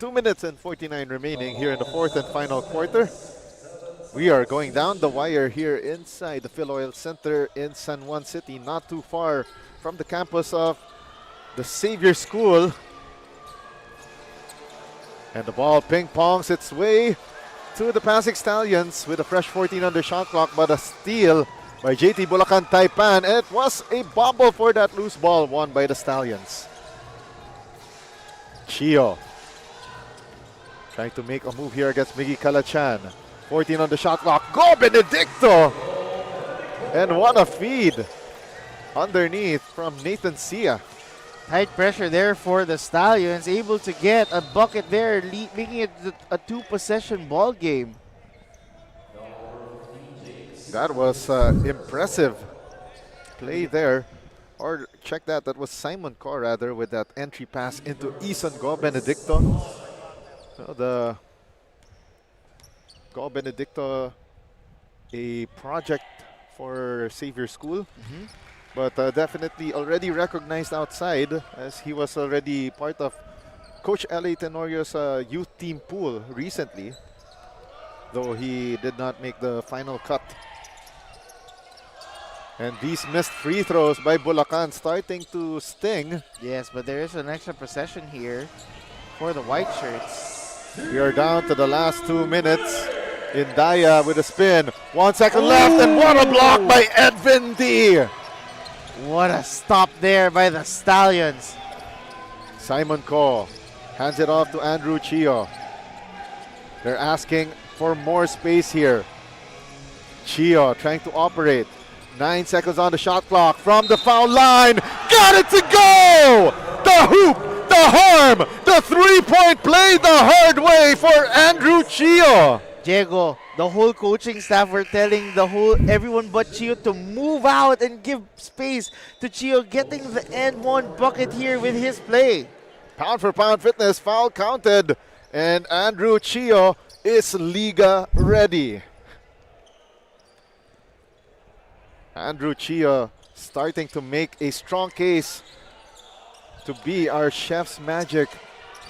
Two minutes and 49 remaining here in the 4th and final quarter. We are going down the wire here inside the Fil-Oil Center in San Juan City, not too far from the campus of the Xavier School. And the ball ping-pongs its way to the PASIG Stallions with a fresh 14 on the shot clock, but a steal by JT Bulacan Taipan. And it was a bobble for that loose ball won by the Stallions. Chio trying to make a move here against Miggy Calachan. 14 on the shot clock. Go Benedicto! And what a feed underneath from Nathan Sia. Tight pressure there for the Stallions, able to get a bucket there, making it a 2-possession ball game. That was impressive play there. Or check that, that was Simon Ko rather with that entry pass into Ison Go Benedicto. So the Go Benedicto, a project for Xavier School. But definitely already recognized outside as he was already part of Coach L.A. Tenorio's youth team pool recently, though he did not make the final cut. And these missed free throws by Bulacan starting to sting. Yes, but there is an extra possession here for the white shirts. We are down to the last 2 minutes. Indaya with a spin. 1 second left, and what a block by Edvin D. What a stop there by the Stallions. Simon Ko hands it off to Andrew Chio. They're asking for more space here. Chio trying to operate. 9 seconds on the shot clock from the foul line. Got it to go! The hoop, the harm, the three-point play the hard way for Andrew Chio. Diego, the whole coaching staff were telling everyone but Chio to move out and give space to Chio, getting the and one bucket here with his play. Pound for pound fitness, foul counted, and Andrew Chio is Liga ready. Andrew Chio starting to make a strong case to be our Chef's Magic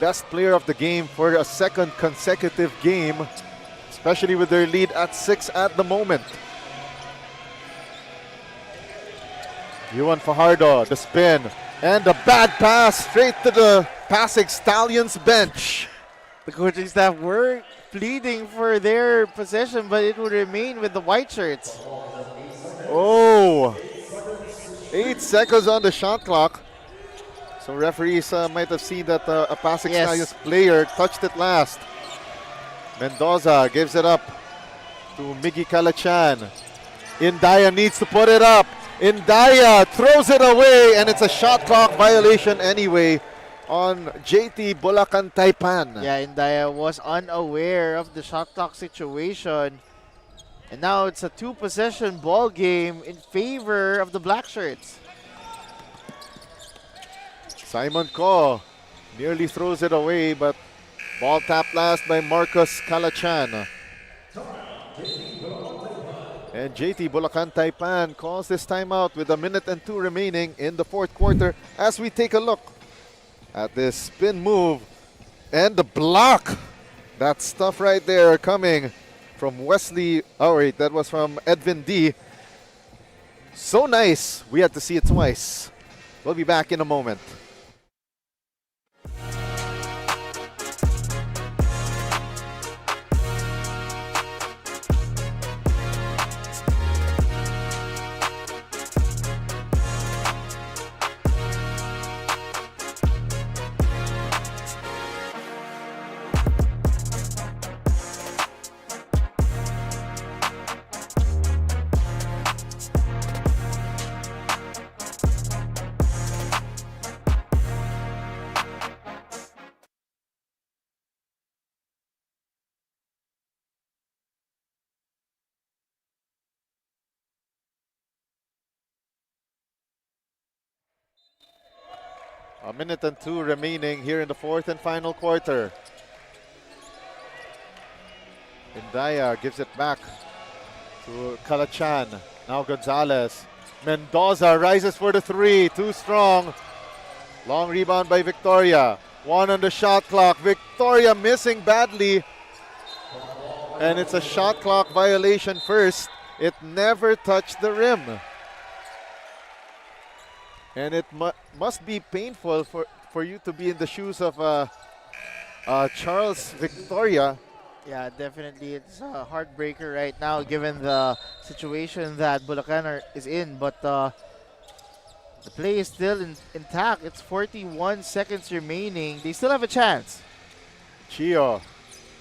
best player of the game for a second consecutive game, especially with their lead at 6 at the moment. Juan Fajardo, the spin, and a bad pass straight to the PASIG Stallions bench. The coaching staff were pleading for their possession, but it would remain with the white shirts. Oh, 8 seconds on the shot clock. So referees might have seen that a PASIG Stallions player touched it last. Mendoza gives it up to Miggy Calachan. Indaya needs to put it up. Indaya throws it away, and it's a shot clock violation anyway on JT Bulacan Taipan. Yeah, Indaya was unaware of the shot clock situation. And now it's a two-possession ball game in favor of the black shirts. Simon Ko nearly throws it away, but ball tapped last by Marcus Calachan. And JT Bulacan Taipan calls this timeout with 1 minute and 2 remaining in the fourth quarter as we take a look at this spin move and the block. That stuff right there coming from Wesley. Oh wait, that was from Edvin D. So nice, we had to see it twice. We'll be back in a moment. A minute and 2 remaining here in the fourth and final quarter. Indaya gives it back to Calachan. Now Gonzalez. Mendoza rises for the three. Too strong. Long rebound by Victoria. 1 on the shot clock. Victoria missing badly. And it's a shot clock violation first. It never touched the rim. And it must be painful for you to be in the shoes of Charles Victoria. Yeah, definitely. It's a heartbreaker right now given the situation that Bulacan is in. But the play is still intact. It's 41 seconds remaining. They still have a chance. Chio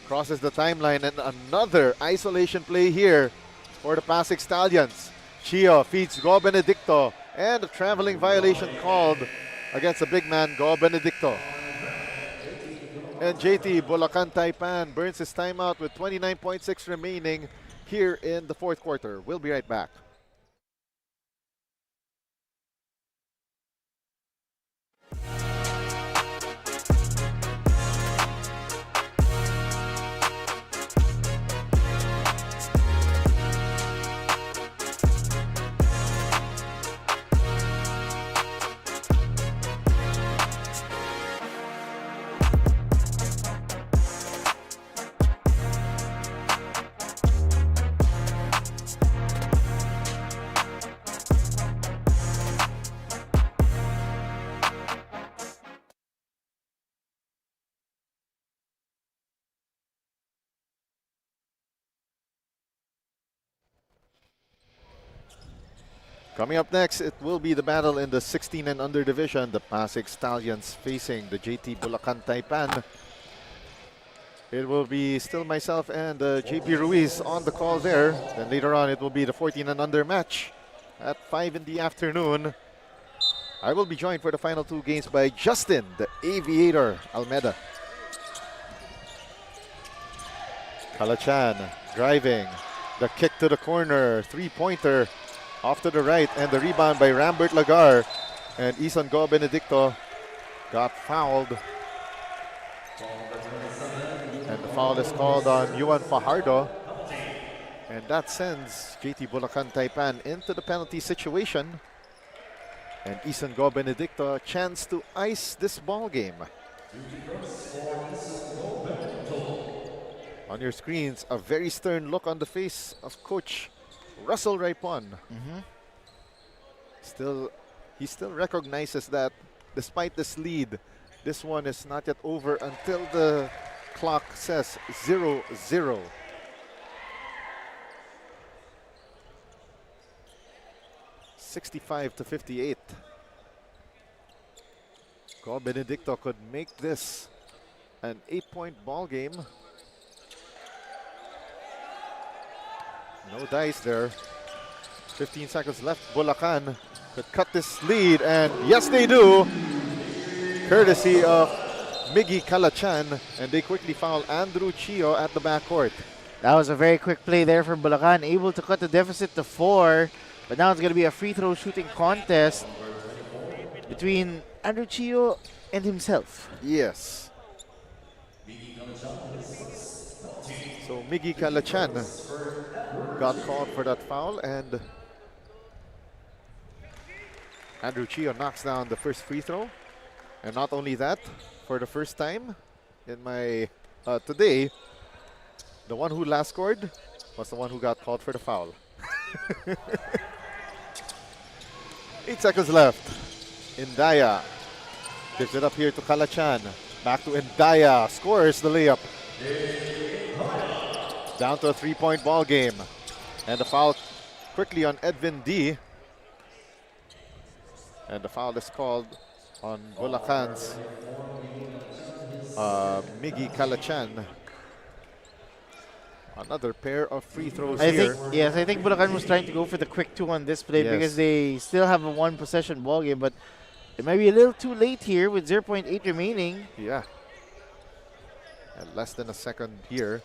crosses the timeline, and another isolation play here for the PASIG Stallions. Chio feeds Go Benedicto, and a traveling violation called against the big man, Go Benedicto. And JT Bulacan Taipan burns his timeout with 29.6 remaining here in the fourth quarter. We'll be right back. Coming up next, it will be the battle in the 16 and under division. The PASIG Stallions facing the JT Bulacan Taipan. It will be still myself and JP Ruiz on the call there. Then later on, it will be the 14 and under match at 5 in the afternoon. I will be joined for the final two games by Justin, the Aviator Almeida. Kalachan driving. The kick to the corner. Three-pointer off to the right. And the rebound by Rambert Lagar. And Isan Go Benedicto got fouled. And the foul is called on Juan Fajardo. And that sends JT Bulacan Taipan into the penalty situation. And Isan Go Benedicto a chance to ice this ball game. On your screens, a very stern look on the face of Coach Russell Raipon. He still recognizes that despite this lead, this one is not yet over until the clock says 0-0. (65-58). Go Benedicto could make this an 8-point ball game. No dice there. 15 seconds left. Bulacan could cut this lead, and yes, they do. Courtesy of Miggy Kalachan, and they quickly foul Andrew Chio at the backcourt. That was a very quick play there for Bulacan, able to cut the deficit to 4. But now it's going to be a free throw shooting contest between Andrew Chio and himself. Yes. So Miggy Kalachan got called for that foul, and Andrew Chio knocks down the first free throw. And not only that, for the first time in my today, the one who last scored was the one who got called for the foul. 8 seconds left. Indaya gives it up here to Kalachan. Back to Indaya. Scores the layup. Down to a 3-point ball game. And the foul quickly on Edwin D. And the foul is called on Bulacan's Miggy Kalachan. Another pair of free throws here. I think Bulacan was trying to go for the quick 2 on this play because they still have a 1-possession ball game, but it might be a little too late here with 0.8 remaining. Yeah. And less than a second here.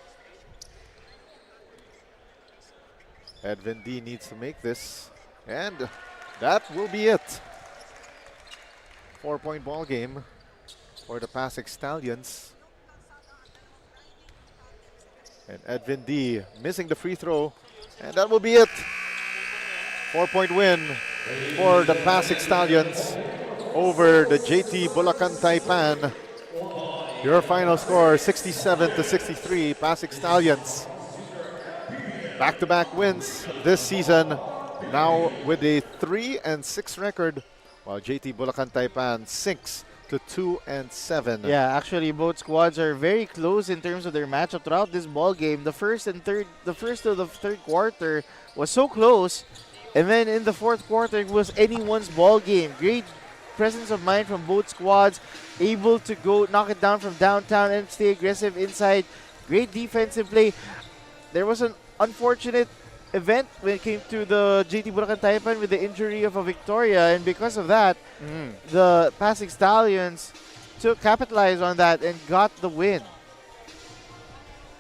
Edwin D needs to make this, and that will be it. 4-point ball game for the PASIG Stallions. And Edwin D missing the free throw, and that will be it. 4-point win for the PASIG Stallions over the JT Bulacan Taipan. Your final score, 67-63, PASIG Stallions. Back-to-back wins this season, now with a 3-6 record, while JT Bulacan Taipan sinks to 2-7. Yeah, actually both squads are very close in terms of their matchup throughout this ball game. The first to the third quarter was so close, and then in the fourth quarter it was anyone's ball game. Great presence of mind from both squads, able to go knock it down from downtown and stay aggressive inside. Great defensive play. There was an unfortunate event when it came to the JT Bulacan Taipan with the injury of a Victoria, and because of that, the PASIG Stallions capitalized on that and got the win.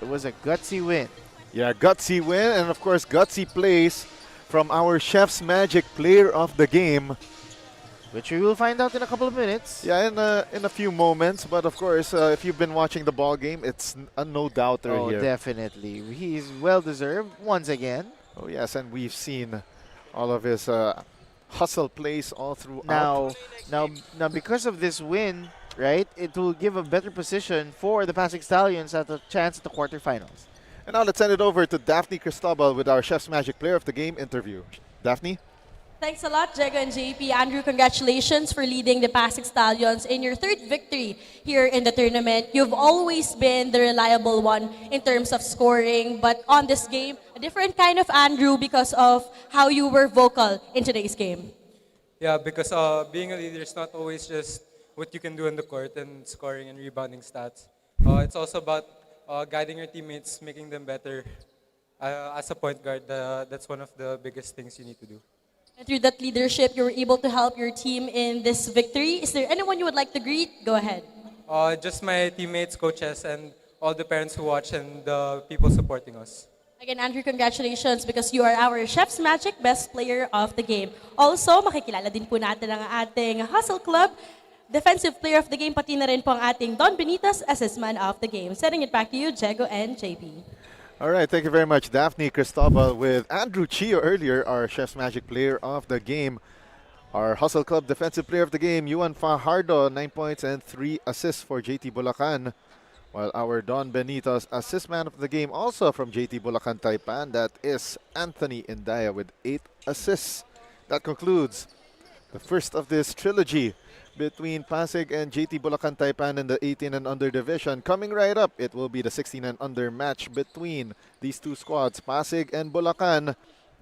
It was a gutsy win. Yeah, gutsy win, and of course gutsy plays from our Chef's Magic player of the game, which we will find out in a couple of minutes. Yeah, in a few moments. But of course, if you've been watching the ball game, it's a no-doubter here. Oh, definitely. He's well-deserved once again. Oh, yes, and we've seen all of his hustle plays all throughout. Now, because of this win, right, it will give a better position for the PASIG Stallions at a chance at the quarterfinals. And now let's send it over to Daphne Cristobal with our Chef's Magic Player of the Game interview. Daphne? Thanks a lot, Jego and JP. Andrew, congratulations for leading the PASIG Stallions in your third victory here in the tournament. You've always been the reliable one in terms of scoring, but on this game, A different kind of Andrew because of how you were vocal in today's game. Yeah, because being a leader is not always just what you can do on the court and scoring and rebounding stats. It's also about guiding your teammates, making them better. As a point guard, that's one of the biggest things you need to do. And through that leadership, you were able to help your team in this victory. Is there anyone you would like to greet? Go ahead. Just my teammates, coaches, and all the parents who watch and the people supporting us. Again, Andrew, congratulations because you are our Chef's Magic Best Player of the Game. Also, makikilala din po natin ang ating Hustle Club Defensive Player of the Game, pati na rin po ang ating Don Benitez Assessment of the Game. Sending it back to you, Jego and JP. All right, thank you very much, Daphne Cristobal, with Andrew Chio earlier, our Chef's Magic Player of the Game. Our Hustle Club Defensive Player of the Game, Juan Fajardo, 9 points and 3 assists for JT Bulacan. While our Don Benitez Assist Man of the Game, also from JT Bulacan Taipan, that is Anthony Indaya with 8 assists. That concludes the first of this trilogy between PASIG and JT Bulacan Taipan in the 18 and under division. Coming right up, it will be the 16 and under match between these two squads, PASIG and Bulacan,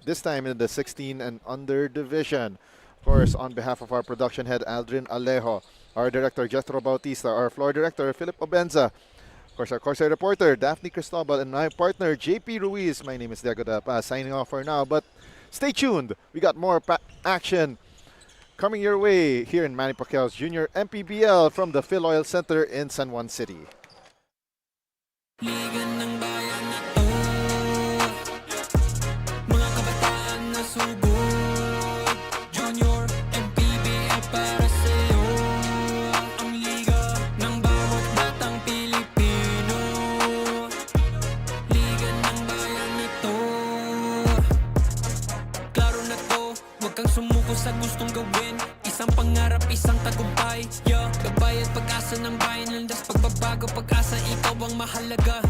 this time in the 16 and under division. Of course, on behalf of our production head, Aldrin Alejo, our director, Jethro Bautista, our floor director, Philip Obenza, of course, our courtside reporter, Daphne Cristobal, and my partner, JP Ruiz. My name is Diego Dapa, signing off for now, but stay tuned. We got more action coming your way here in Manny Pacquiao's Junior MPBL from the Fil-Oil Center in San Juan City. Liga ng bayan na to, mga kabataan na sugod, Junior MPBL para sa'yo. Ang liga ng bawat batang Pilipino, liga ng bayan na to. Klaro na to, huwag kang sumuko sa gustong gawin. Isang pangarap, isang tagumpay, yeah. Gabay at pag-asa ng bayan, landas pagbabago, pag-asa, ikaw ang mahalaga.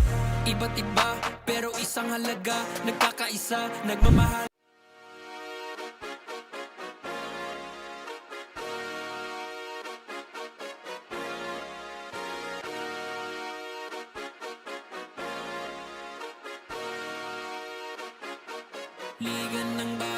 Iba't iba, pero isang halaga, nagkakaisa, nagmamahal. Liga ng bayan.